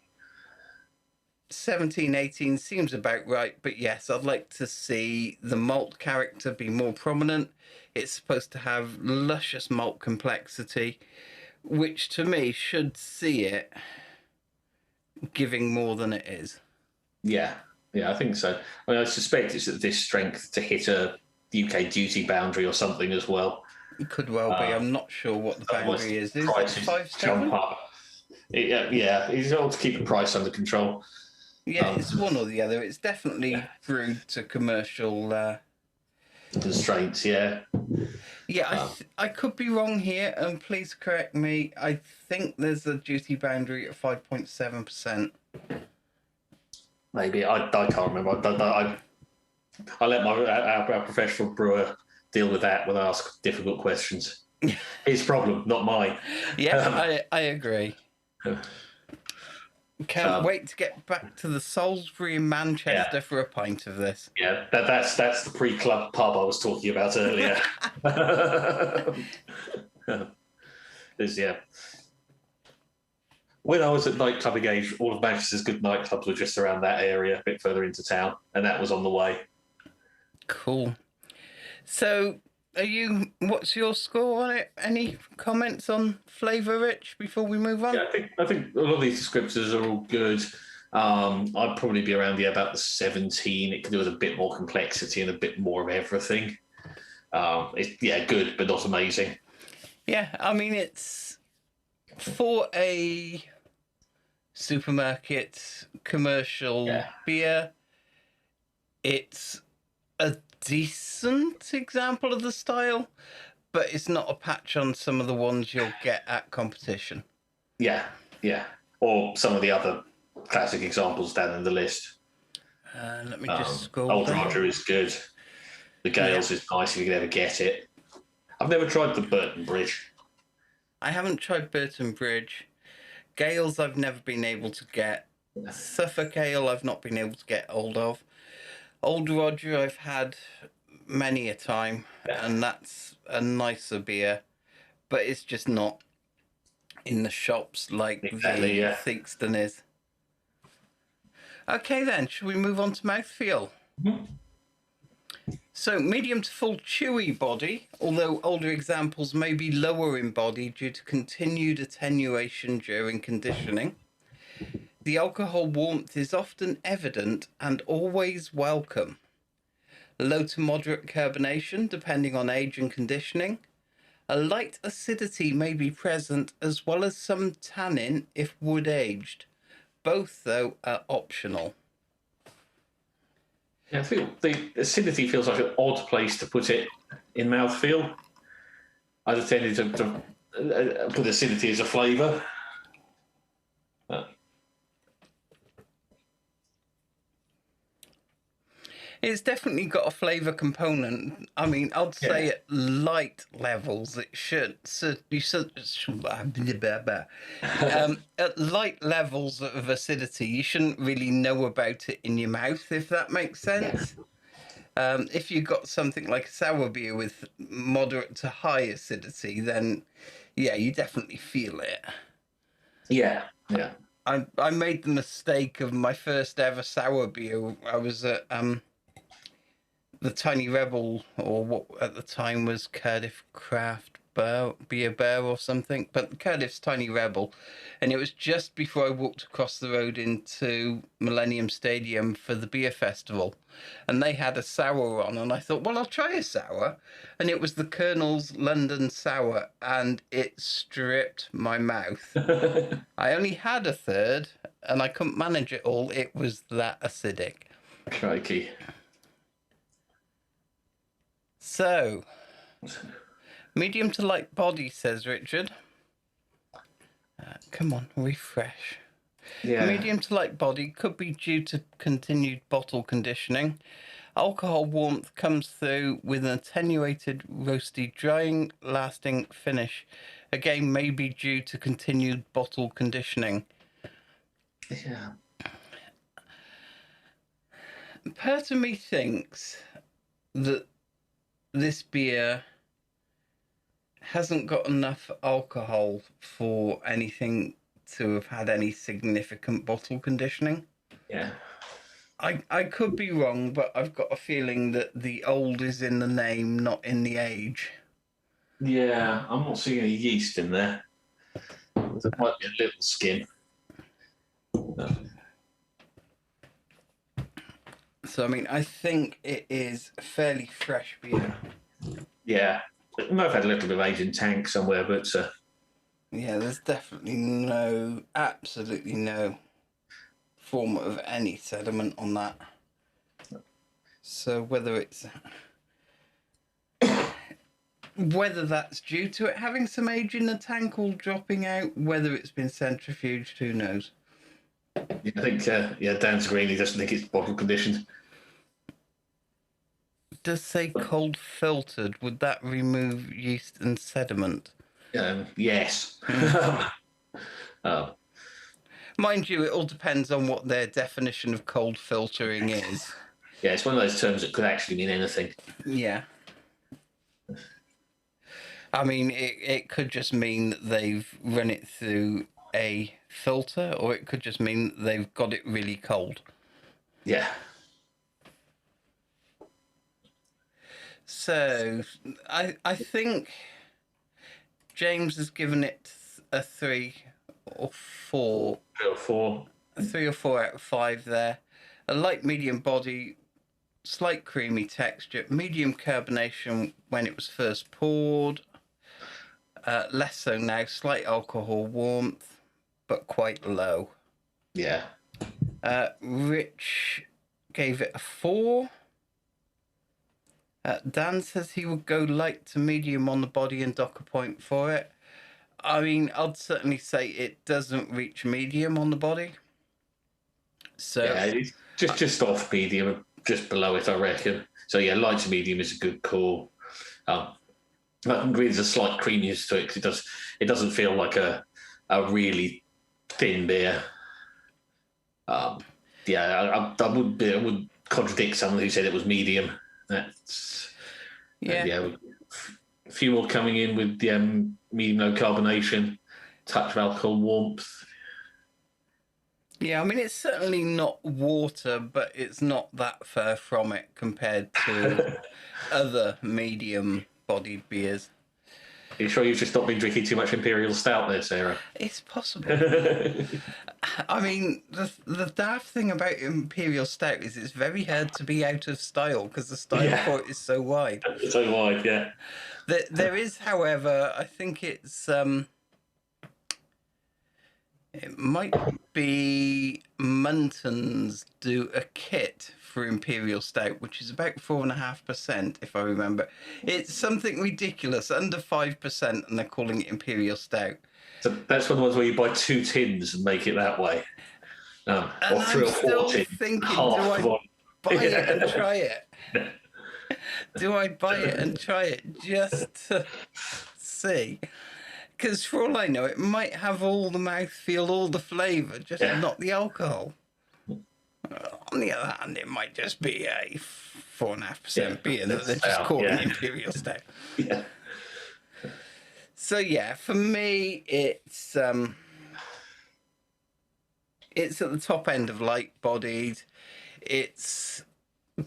17, 18 seems about right, but yes, I'd like to see the malt character be more prominent. It's supposed to have luscious malt complexity, which to me should see it giving more than it is. Yeah, I think so. I mean, I suspect it's at this strength to hit a UK duty boundary or something as well. It could well be. I'm not sure what the boundary is. Is it 5.7? Yeah, it's all to keep the price under control. Yeah, it's one or the other. It's definitely brewed to commercial constraints. Yeah. Yeah, I could be wrong here, and please correct me. I think there's a duty boundary at 5.7%. Maybe I can't remember. I let our professional brewer deal with that when I ask difficult questions. His problem, not mine. Yeah, I agree. Can't wait to get back to the Salisbury in Manchester for a pint of this. Yeah, that's the pre-club pub I was talking about earlier. When I was at nightclubbing age, all of Manchester's good nightclubs were just around that area, a bit further into town, and that was on the way. Cool. So, what's your score on it? Any comments on Flavour Rich before we move on? Yeah, I think a lot of these descriptors are all good. I'd probably be around about the 17. It could do with a bit more complexity and a bit more of everything. It's good, but not amazing. Yeah, I mean, it's for a supermarket commercial beer. It's a decent example of the style, but it's not a patch on some of the ones you'll get at competition. Yeah. Or some of the other classic examples down in the list. Let me just scroll Old down. Roger is good. The Gales is nice if you can ever get it. I've never tried the Burton Bridge. I haven't tried Burton Bridge. Gales I've never been able to get. Suffolk Ale I've not been able to get hold of. Old Roger I've had many a time, and that's a nicer beer, but it's just not in the shops like the Theakston is. Okay then, shall we move on to mouthfeel? Mm-hmm. So, medium to full chewy body, although older examples may be lower in body due to continued attenuation during conditioning. The alcohol warmth is often evident and always welcome. Low to moderate carbonation, depending on age and conditioning. A light acidity may be present, as well as some tannin if wood aged. Both, though, are optional. Yeah, I feel the acidity feels like an odd place to put it in mouthfeel. I'd tended to put acidity as a flavour. It's definitely got a flavour component. I mean, I'd say at light levels, it should. So you should. At light levels of acidity, you shouldn't really know about it in your mouth, if that makes sense. If you've got something like a sour beer with moderate to high acidity, then yeah, you definitely feel it. Yeah. I made the mistake of my first ever sour beer. I was at the Tiny Rebel, or what at the time was Cardiff Craft Beer Bear or something, but Cardiff's Tiny Rebel, and it was just before I walked across the road into Millennium Stadium for the beer festival, and they had a sour on, and I thought, well, I'll try a sour, and it was the Colonel's London Sour, and it stripped my mouth. I only had a third, and I couldn't manage it all. It was that acidic. Crikey. So, medium to light body, says Richard. Come on, refresh. Yeah. Medium to light body could be due to continued bottle conditioning. Alcohol warmth comes through with an attenuated, roasty, drying, lasting finish. Again, may be due to continued bottle conditioning. Yeah. Part of me thinks that this beer hasn't got enough alcohol for anything to have had any significant bottle conditioning. Yeah. I could be wrong, but I've got a feeling that the old is in the name, not in the age. Yeah, I'm not seeing any yeast in there. There might be a little skin. So, I mean, I think it is fairly fresh beer. Yeah. It might have had a little bit of age in tank somewhere, but... Yeah, there's definitely absolutely no form of any sediment on that. So whether that's due to it having some age in the tank or dropping out, whether it's been centrifuged, who knows? I think, Dan's green, he doesn't think it's bottle conditioned. Does say cold filtered. Would that remove yeast and sediment? Yes. Mind you, it all depends on what their definition of cold filtering is. Yeah, it's one of those terms that could actually mean anything. Yeah. I mean, it could just mean that they've run it through a filter, or it could just mean that they've got it really cold. Yeah. So, I think James has given it a 3 or 4. 3 or 4. A 3 or 4 out of 5 there. A light medium body, slight creamy texture, medium carbonation when it was first poured. Less so now, slight alcohol warmth, but quite low. Yeah. Rich gave it a 4. Dan says he would go light to medium on the body and dock a point for it. I mean, I'd certainly say it doesn't reach medium on the body. So yeah, it's just off medium, just below it, I reckon. So yeah, light to medium is a good call. I agree there's a slight creaminess to it because it doesn't feel like a really thin beer. I would contradict someone who said it was medium. That's a few more coming in with the medium low carbonation, touch of alcohol warmth. Yeah, I mean, it's certainly not water, but it's not that far from it compared to other medium-bodied beers. Are you sure you've just not been drinking too much Imperial Stout there, Sarah? It's possible. I mean, the daft thing about Imperial Stout is it's very hard to be out of style because the style for it is so wide. So wide, yeah. There is, however, I think it's... it might be Munton's do a kit for Imperial Stout, which is about 4.5%, if I remember. It's something ridiculous, under 5%, and they're calling it Imperial Stout. So that's one of the ones where you buy 2 tins and make it that way. Or 3 or 4 tins. Thinking, buy it and try it? Do I buy it and try it just to see? Because for all I know, it might have all the mouthfeel, all the flavour, just not the alcohol. On the other hand, it might just be a 4.5% beer that they're just calling Imperial Stout. Yeah. So yeah, for me, it's at the top end of light-bodied. It's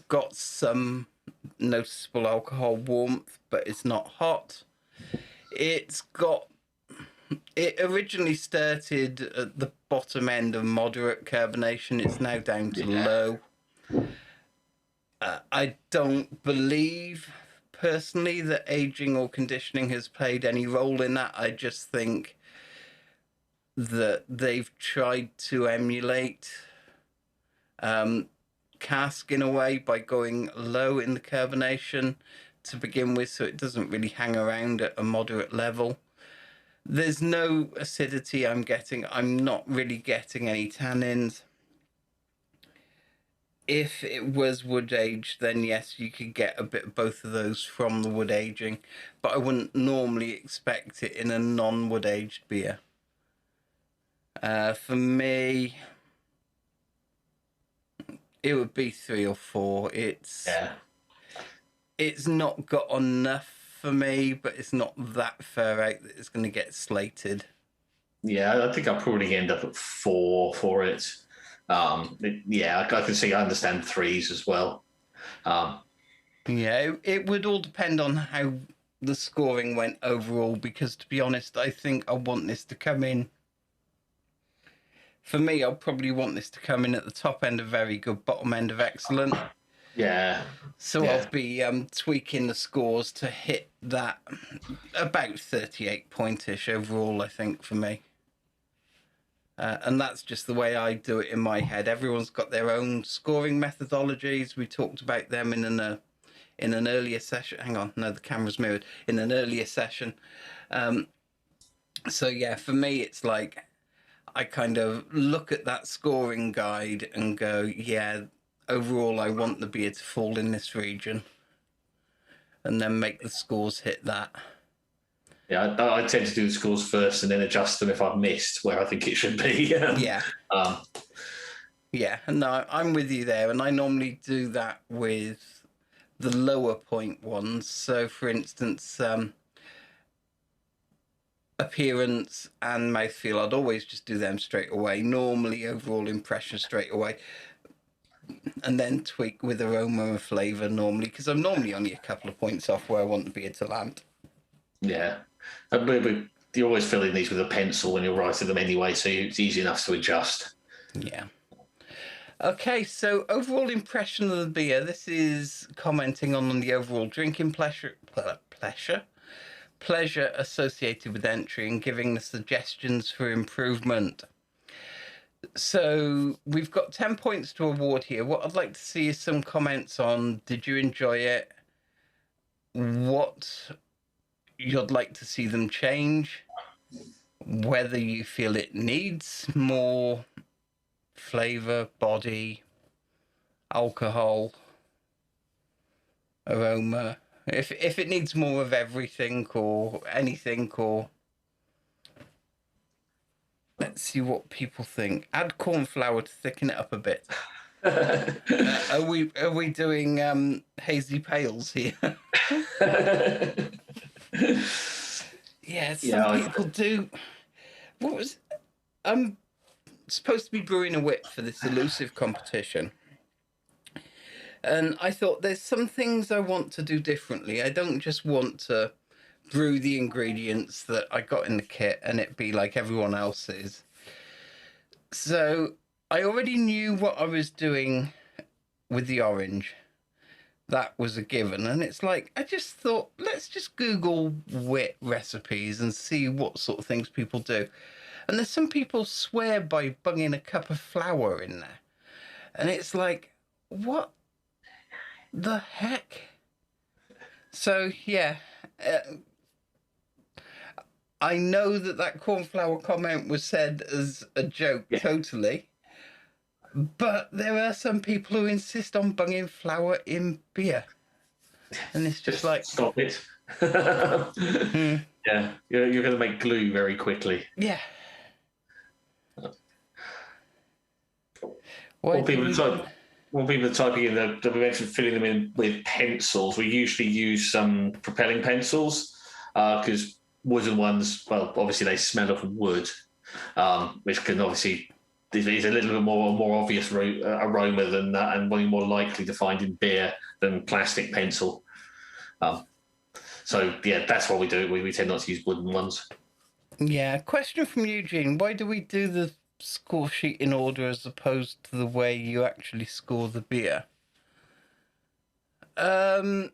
got some noticeable alcohol warmth, but it's not hot. It originally started at the bottom end of moderate carbonation. It's now down to low. I don't believe, personally, that aging or conditioning has played any role in that. I just think that they've tried to emulate cask in a way by going low in the carbonation to begin with, so it doesn't really hang around at a moderate level. There's no acidity I'm getting. I'm not really getting any tannins. If it was wood aged, then yes, you could get a bit of both of those from the wood aging, but I wouldn't normally expect it in a non-wood aged beer. For me, it would be 3 or 4. It's not got enough for me, but it's not that far out that it's going to get slated. Yeah, I think I'll probably end up at 4 for it. I can see, I understand 3s as well. It would all depend on how the scoring went overall, because to be honest, I think I want this to come in. For me, I'll probably want this to come in at the top end of very good, bottom end of excellent. Yeah. So I'll be tweaking the scores to hit that about 38 point-ish overall, I think, for me. And that's just the way I do it in my head. Everyone's got their own scoring methodologies. We talked about them in an earlier session. Hang on, no, the camera's mirrored. In an earlier session. So yeah, for me, it's like I kind of look at that scoring guide and go, yeah, overall, I want the beer to fall in this region, and then make the scores hit that. Yeah, I tend to do the scores first and then adjust them if I've missed where I think it should be. Yeah. No, I'm with you there, and I normally do that with the lower point ones. So, for instance, appearance and mouthfeel, I'd always just do them straight away. Normally, overall impression straight away. And then tweak with aroma and flavour normally, because I'm normally only a couple of points off where I want the beer to land. Yeah. But you always fill in these with a pencil when you're writing them anyway, so it's easy enough to adjust. Yeah. Okay, so overall impression of the beer. This is commenting on the overall drinking pleasure associated with entry and giving the suggestions for improvement. So we've got 10 points to award here. What I'd like to see is some comments on, did you enjoy it? What you'd like to see them change? Whether you feel it needs more flavour, body, alcohol, aroma. If it needs more of everything or anything, or... Let's see what people think. Add corn flour to thicken it up a bit. Are we doing hazy pales here? Some people do. What was? I'm supposed to be brewing a whip for this elusive competition, and I thought there's some things I want to do differently. I don't just want to brew the ingredients that I got in the kit and it be like everyone else's. So I already knew what I was doing with the orange. That was a given. And it's like, I just thought, let's just Google wit recipes and see what sort of things people do. And there's some people swear by bunging a cup of flour in there. And it's like, what the heck? So, yeah. I know that corn flour comment was said as a joke, totally. But there are some people who insist on bunging flour in beer. And it's just like... Stop it. Hmm. Yeah, you're going to make glue very quickly. Yeah. When people are typing in, we mentioned filling them in with pencils. We usually use some propelling pencils because wooden ones, well, obviously they smell of wood, which can obviously is a little bit more obvious aroma than that, and more likely to find in beer than plastic pencil. So yeah, that's what we do. We tend not to use wooden ones. Yeah. Question from Eugene: why do we do the score sheet in order as opposed to the way you actually score the beer? I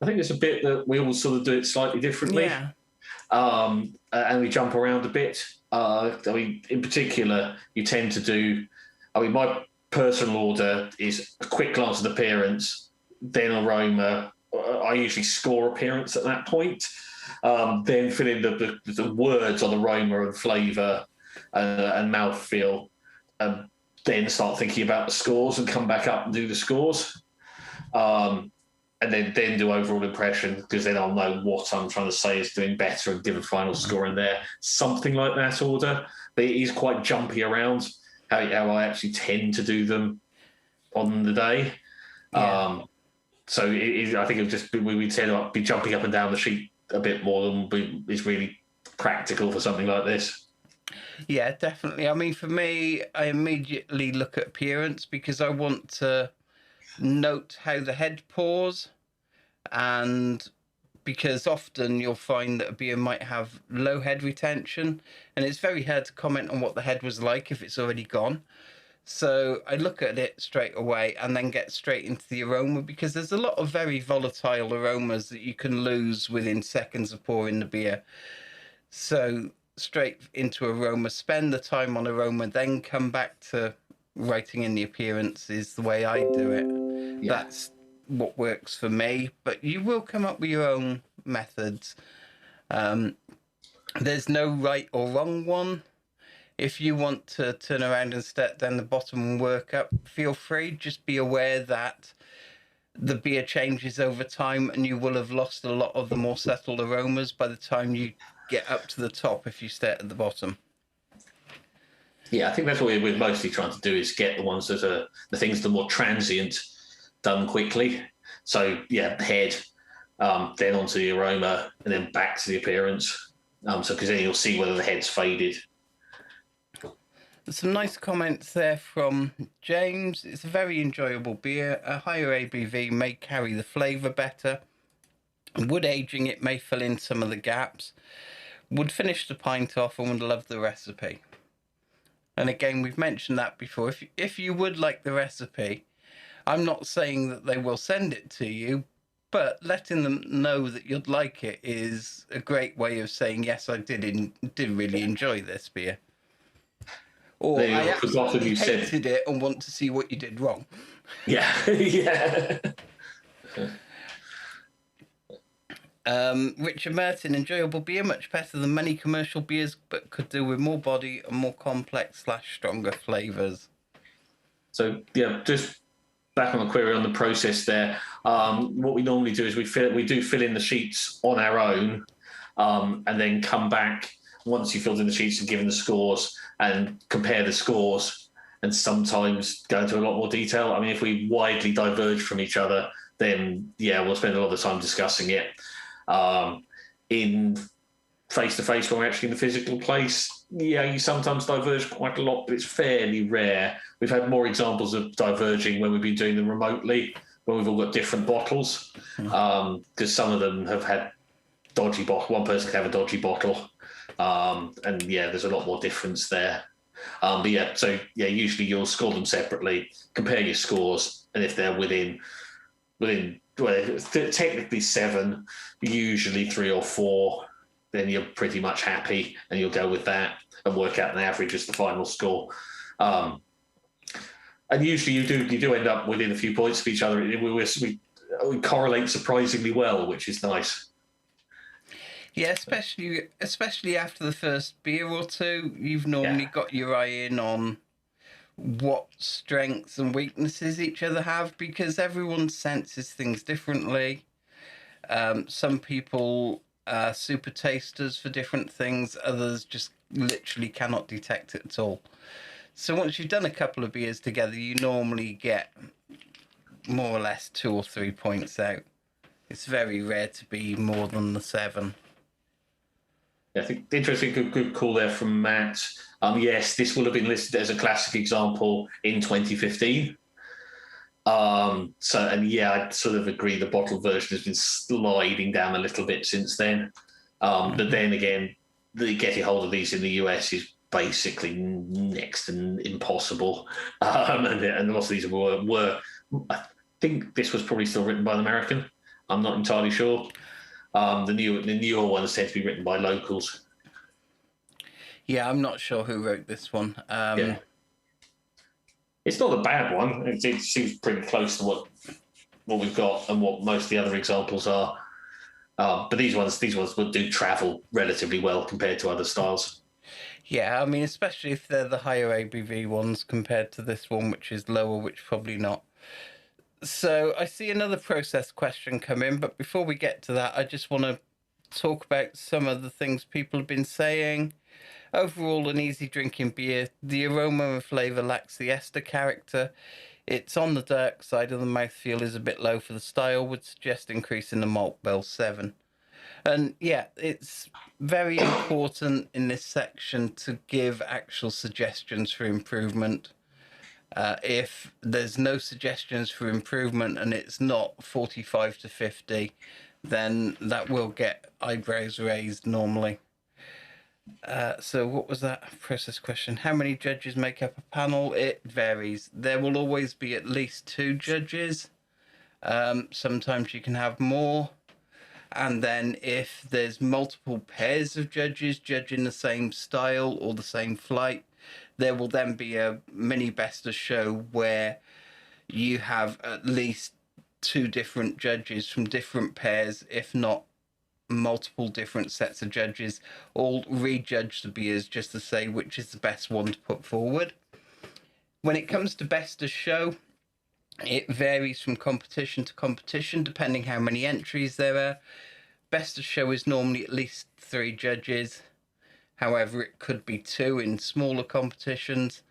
think it's a bit that we all sort of do it slightly differently. Yeah. And we jump around a bit. I mean, in particular, you tend to do. I mean, my personal order is a quick glance at appearance, then aroma. I usually score appearance at that point. Then fill in the words on aroma and flavour and mouthfeel, and then start thinking about the scores and come back up and do the scores. And then do overall impression, because then I'll know what I'm trying to say is doing better and give a final score in there. Something like that order. But it is quite jumpy around how I actually tend to do them on the day. Yeah. So I think it'll just we tend to be jumping up and down the sheet a bit more than is really practical for something like this. Yeah, definitely. I mean, for me, I immediately look at appearance because I want to note how the head pours, and because often you'll find that a beer might have low head retention, and it's very hard to comment on what the head was like if it's already gone. So I look at it straight away and then get straight into the aroma, because there's a lot of very volatile aromas that you can lose within seconds of pouring the beer. So straight into aroma, spend the time on aroma, then come back to writing in the appearance is the way I do it. Yeah. That's what works for me, but you will come up with your own methods. There's no right or wrong one. If you want to turn around and step down the bottom and work up, feel free. Just be aware that the beer changes over time and you will have lost a lot of the more settled aromas by the time you get up to the top if you start at the bottom. Yeah, I think that's what we're mostly trying to do, is get the ones that are the things that are more transient done quickly. So yeah, head, then onto the aroma, and then back to the appearance. So because then you'll see whether the head's faded. Some nice comments there from James. It's a very enjoyable beer. A higher ABV may carry the flavour better. Wood aging it may fill in some of the gaps. Would finish the pint off and would love the recipe. And again, we've mentioned that before. If you would like the recipe, I'm not saying that they will send it to you, but letting them know that you'd like it is a great way of saying, yes, I did really enjoy this beer. Or I absolutely hated it and want to see what you did wrong. Yeah, yeah. Richard Merton, enjoyable beer, much better than many commercial beers, but could do with more body and more complex / stronger flavours. So yeah, just back on the query on the process there. What we normally do is we do fill in the sheets on our own, and then come back once you filled in the sheets and given the scores, and compare the scores, and sometimes go into a lot more detail. I mean, if we widely diverge from each other, then yeah, we'll spend a lot of time discussing it. In face-to-face, when we're actually in the physical place, yeah, you sometimes diverge quite a lot, but it's fairly rare. We've had more examples of diverging when we've been doing them remotely, when we've all got different bottles, because some of them have had dodgy bottle. One person can have a dodgy bottle. And yeah, there's a lot more difference there. But yeah, so yeah, usually you'll score them separately, compare your scores, and if they're within well, technically 7, usually 3 or 4, then you're pretty much happy, and you'll go with that and work out an average as the final score. And usually you do end up within a few points of each other. We correlate surprisingly well, which is nice. Yeah, especially after the first beer or two, you've normally Yeah. got your eye in on what strengths and weaknesses each other have, because everyone senses things differently. Some people are super tasters for different things, others just literally cannot detect it at all. So once you've done a couple of beers together, you normally get more or less 2 or 3 points out. It's very rare to be more than the 7. I think interesting, good call there from Matt. Yes, this will have been listed as a classic example in 2015. And yeah, I sort of agree. The bottle version has been sliding down a little bit since then. But then again, getting hold of these in the US is basically next to impossible. And a lot of these were. I think this was probably still written by an American. I'm not entirely sure. The newer ones tend to be written by locals. Yeah, I'm not sure who wrote this one. Yeah. It's not a bad one. It seems pretty close to what we've got and what most of the other examples are. But these ones would do travel relatively well compared to other styles. Yeah, I mean, especially if they're the higher ABV ones compared to this one, which is lower, which probably not. So I see another process question come in, but before we get to that, I just want to talk about some of the things people have been saying. Overall, an easy drinking beer. The aroma and flavour lacks the ester character. It's on the dark side, and the mouthfeel is a bit low for the style, would suggest increase in the malt bill 7. And yeah, it's very important in this section to give actual suggestions for improvement. If there's no suggestions for improvement and it's not 45 to 50, then that will get eyebrows raised normally. So what was that process question? How many judges make up a panel? It varies. There will always be at least 2 judges. Sometimes you can have more. And then if there's multiple pairs of judges judging the same style or the same flight, there will then be a mini best of show where you have at least 2 different judges from different pairs, if not multiple different sets of judges, all rejudge the beers just to say which is the best one to put forward. When it comes to best of show, it varies from competition to competition depending how many entries there are. Best of show is normally at least 3 judges. However, it could be 2 in smaller competitions,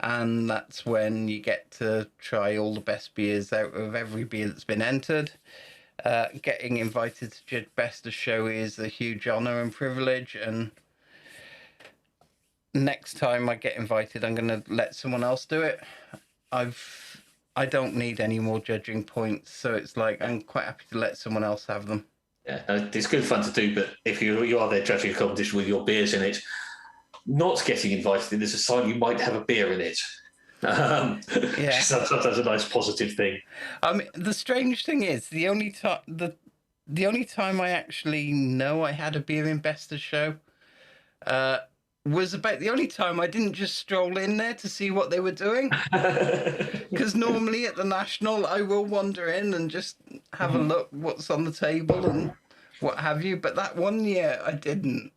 and that's when you get to try all the best beers out of every beer that's been entered. Getting invited to judge best of show is a huge honour and privilege, and next time I get invited, I'm going to let someone else do it. I don't need any more judging points, so it's like I'm quite happy to let someone else have them. Yeah, it's good fun to do, but if you are there judging a competition with your beers in it, not getting invited in is a sign you might have a beer in it. Yeah, sometimes a nice positive thing. I mean, the strange thing is the only time I actually know I had a beer in best of show was about the only time I didn't just stroll in there to see what they were doing. Because normally at the National, I will wander in and just have a look what's on the table and what have you. But that one year, I didn't.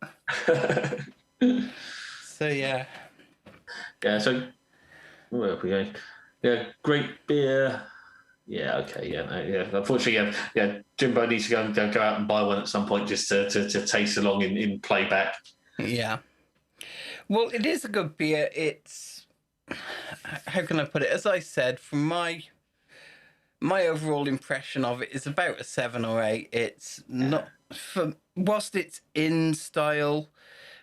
So, yeah. Yeah, so where are we going? Yeah, great beer. Yeah, okay, yeah. Unfortunately, yeah. Jimbo needs to go out and buy one at some point just to taste along in playback. Yeah. Well, it is a good beer. It's, how can I put it? As I said, from my overall impression of it is about a 7 or 8. It's not, whilst it's in style,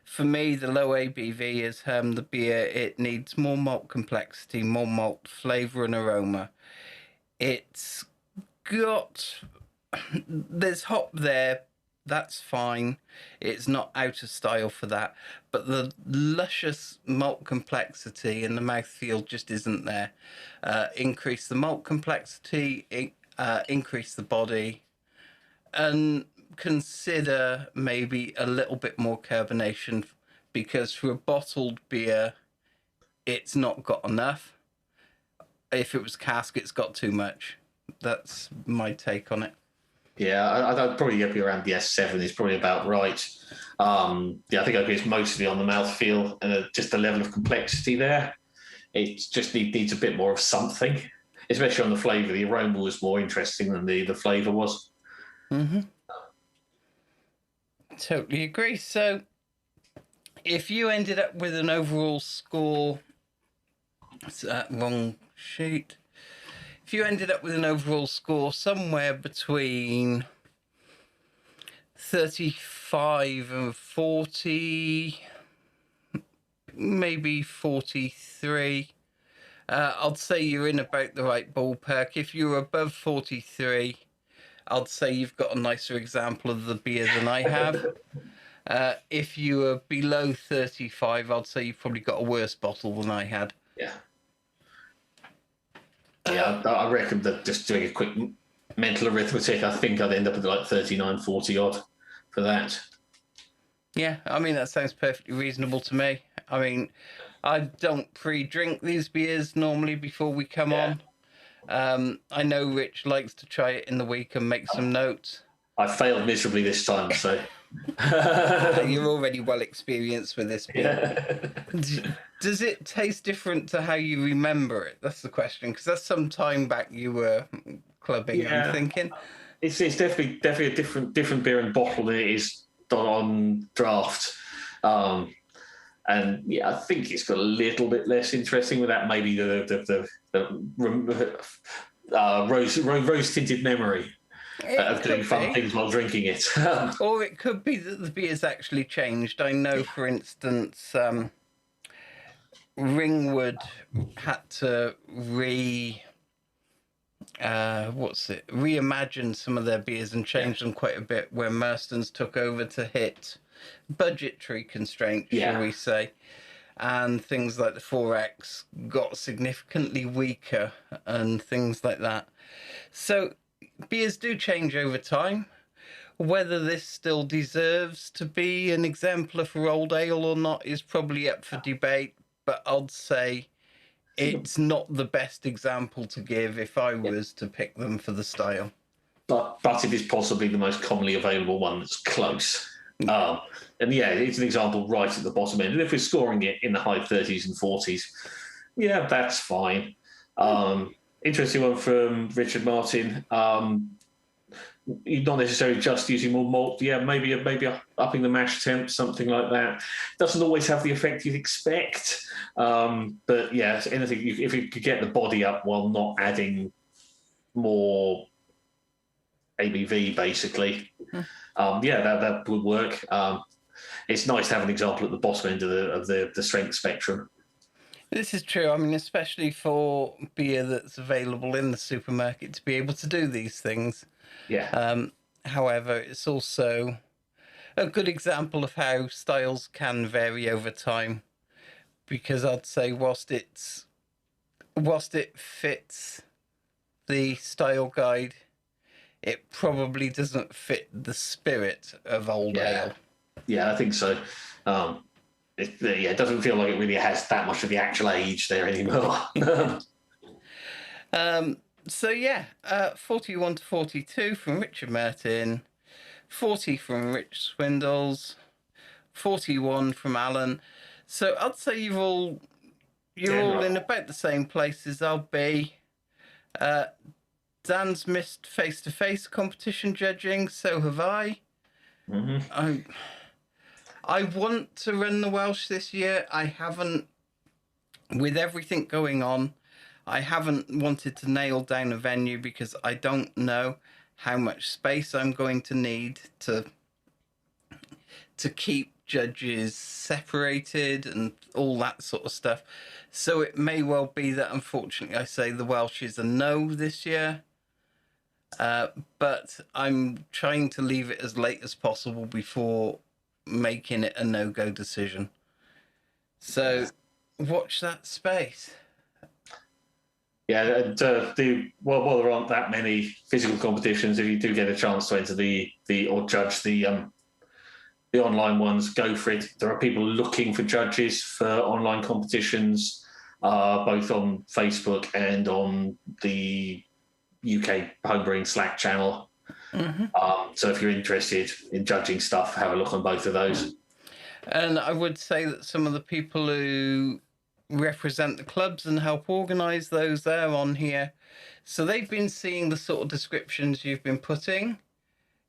for me, the low ABV is the beer. It needs more malt complexity, more malt flavour and aroma. It's got, there's hop there, that's fine. It's not out of style for that. But the luscious malt complexity and the mouthfeel just isn't there. Increase the malt complexity, increase the body, and consider maybe a little bit more carbonation, because for a bottled beer, it's not got enough. If it was cask, it's got too much. That's my take on it. Yeah, I'd probably be around the S7 is probably about right. Yeah, I think it's mostly on the mouthfeel and just the level of complexity there. It just needs a bit more of something, especially on the flavour. The aroma was more interesting than the flavour was. Mm-hmm. Totally agree. So, if you ended up with an overall score, wrong sheet. If you ended up with an overall score somewhere between 35 and 40, maybe 43, I'd say you're in about the right ballpark. If you're above 43, I'd say you've got a nicer example of the beer than I have. If you were below 35, I'd say you've probably got a worse bottle than I had. Yeah. Yeah, I reckon that just doing a quick mental arithmetic, I think I'd end up at like 39, 40 odd for that. Yeah, I mean, that sounds perfectly reasonable to me. I mean, I don't pre-drink these beers normally before we come on. I know Rich likes to try it in the week and make some notes. I failed miserably this time, so... You're already well experienced with this beer. Yeah. Does it taste different to how you remember it? That's the question, because that's some time back you were clubbing, yeah. I'm thinking. It's definitely a different beer and bottle than it is on draft. And yeah, I think it's got a little bit less interesting with that, maybe the rose tinted memory of doing fun things while drinking it. Or it could be that the beer's actually changed. I know, for instance, Ringwood had to reimagine some of their beers and change them quite a bit, where Merston's took over to hit budgetary constraints, shall we say, and things like the 4X got significantly weaker and things like that. So beers do change over time. Whether this still deserves to be an exemplar for Old Ale or not is probably up for debate, but I'd say it's not the best example to give if I was to pick them for the style. But it is possibly the most commonly available one that's close. And yeah, it's an example right at the bottom end. And if we're scoring it in the high 30s and 40s, yeah, that's fine. Interesting one from Richard Martin. Not necessarily just using more malt. Yeah, maybe upping the mash temp, something like that. Doesn't always have the effect you'd expect. But yeah, anything if you could get the body up while not adding more ABV, basically. That would work. It's nice to have an example at the bottom end of the strength spectrum. This is true. I mean, especially for beer that's available in the supermarket to be able to do these things. Yeah. However, it's also a good example of how styles can vary over time, because I'd say whilst it fits the style guide, it probably doesn't fit the spirit of Old Ale. Yeah, I think so. It doesn't feel like it really has that much of the actual age there anymore. 41 to 42 from Richard Martin, 40 from Rich Swindles, 41 from Alan. So I'd say you're all in about the same place as I'll be. Dan's missed face-to-face competition judging, so have I. Mm-hmm. I want to run the Welsh this year. I haven't, with everything going on, I haven't wanted to nail down a venue because I don't know how much space I'm going to need to keep judges separated and all that sort of stuff. So it may well be that, unfortunately, I say the Welsh is a no this year. But I'm trying to leave it as late as possible before making it a no-go decision. So watch that space. Yeah, and while there aren't that many physical competitions, if you do get a chance to enter or judge the online ones, go for it. There are people looking for judges for online competitions, both on Facebook and on the UK Homebrewing Slack channel. So if you're interested in judging stuff, have a look on both of those. And I would say that some of the people who represent the clubs and help organise those, they're on here. So they've been seeing the sort of descriptions you've been putting.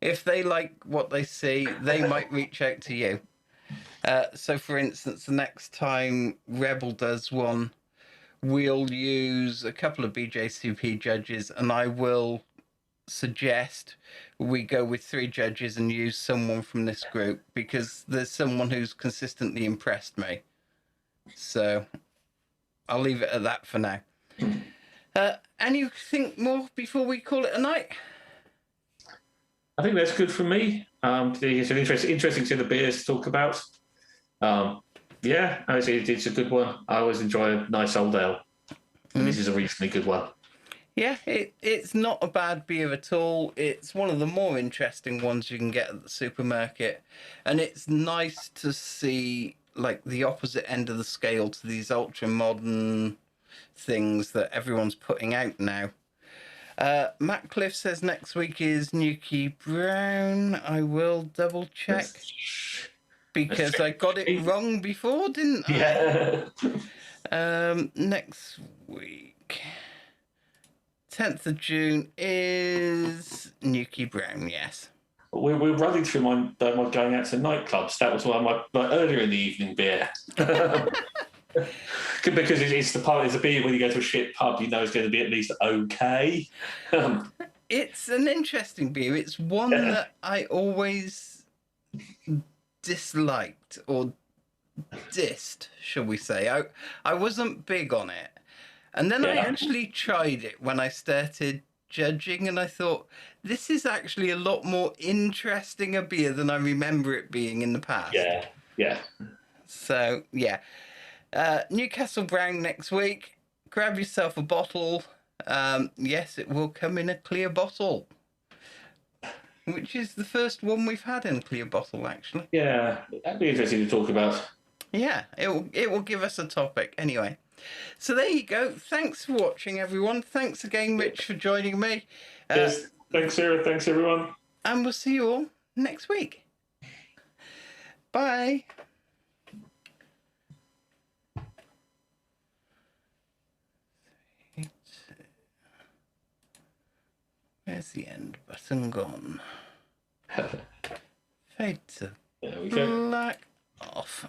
If they like what they see, they might reach out to you. So, for instance, the next time Rebel does one, we'll use a couple of BJCP judges, and I will suggest we go with 3 judges and use someone from this group, because there's someone who's consistently impressed me. So I'll leave it at that for now. Anything more before we call it a night? I think that's good for me. It's an interesting set of beers to talk about. It's a good one. I always enjoy a nice old ale. And this is a reasonably good one. Yeah, it's not a bad beer at all. It's one of the more interesting ones you can get at the supermarket. And it's nice to see like the opposite end of the scale to these ultra modern things that everyone's putting out now. Matt Cliff says next week is Newkey Brown. I will double check because I got it wrong before, didn't I? Yeah. Next week, 10th of June is Newkey Brown. Yes. We're running through my going out to nightclubs. That was one of my earlier in the evening beer. Because it's a beer when you go to a shit pub, you know it's going to be at least okay. It's an interesting beer. It's one that I always disliked or dissed, shall we say. I wasn't big on it. And then I actually tried it when I started judging, and I thought, this is actually a lot more interesting a beer than I remember it being in the past. Yeah. So, yeah. Newcastle Brown next week. Grab yourself a bottle. Yes, it will come in a clear bottle, which is the first one we've had in a clear bottle, actually. Yeah, that'd be interesting to talk about. Yeah, it will give us a topic. Anyway, so there you go. Thanks for watching, everyone. Thanks again, Rich, for joining me. Yes, thanks, Sarah. Thanks, everyone. And we'll see you all next week. Bye. Where's the end button gone? Fade to black off.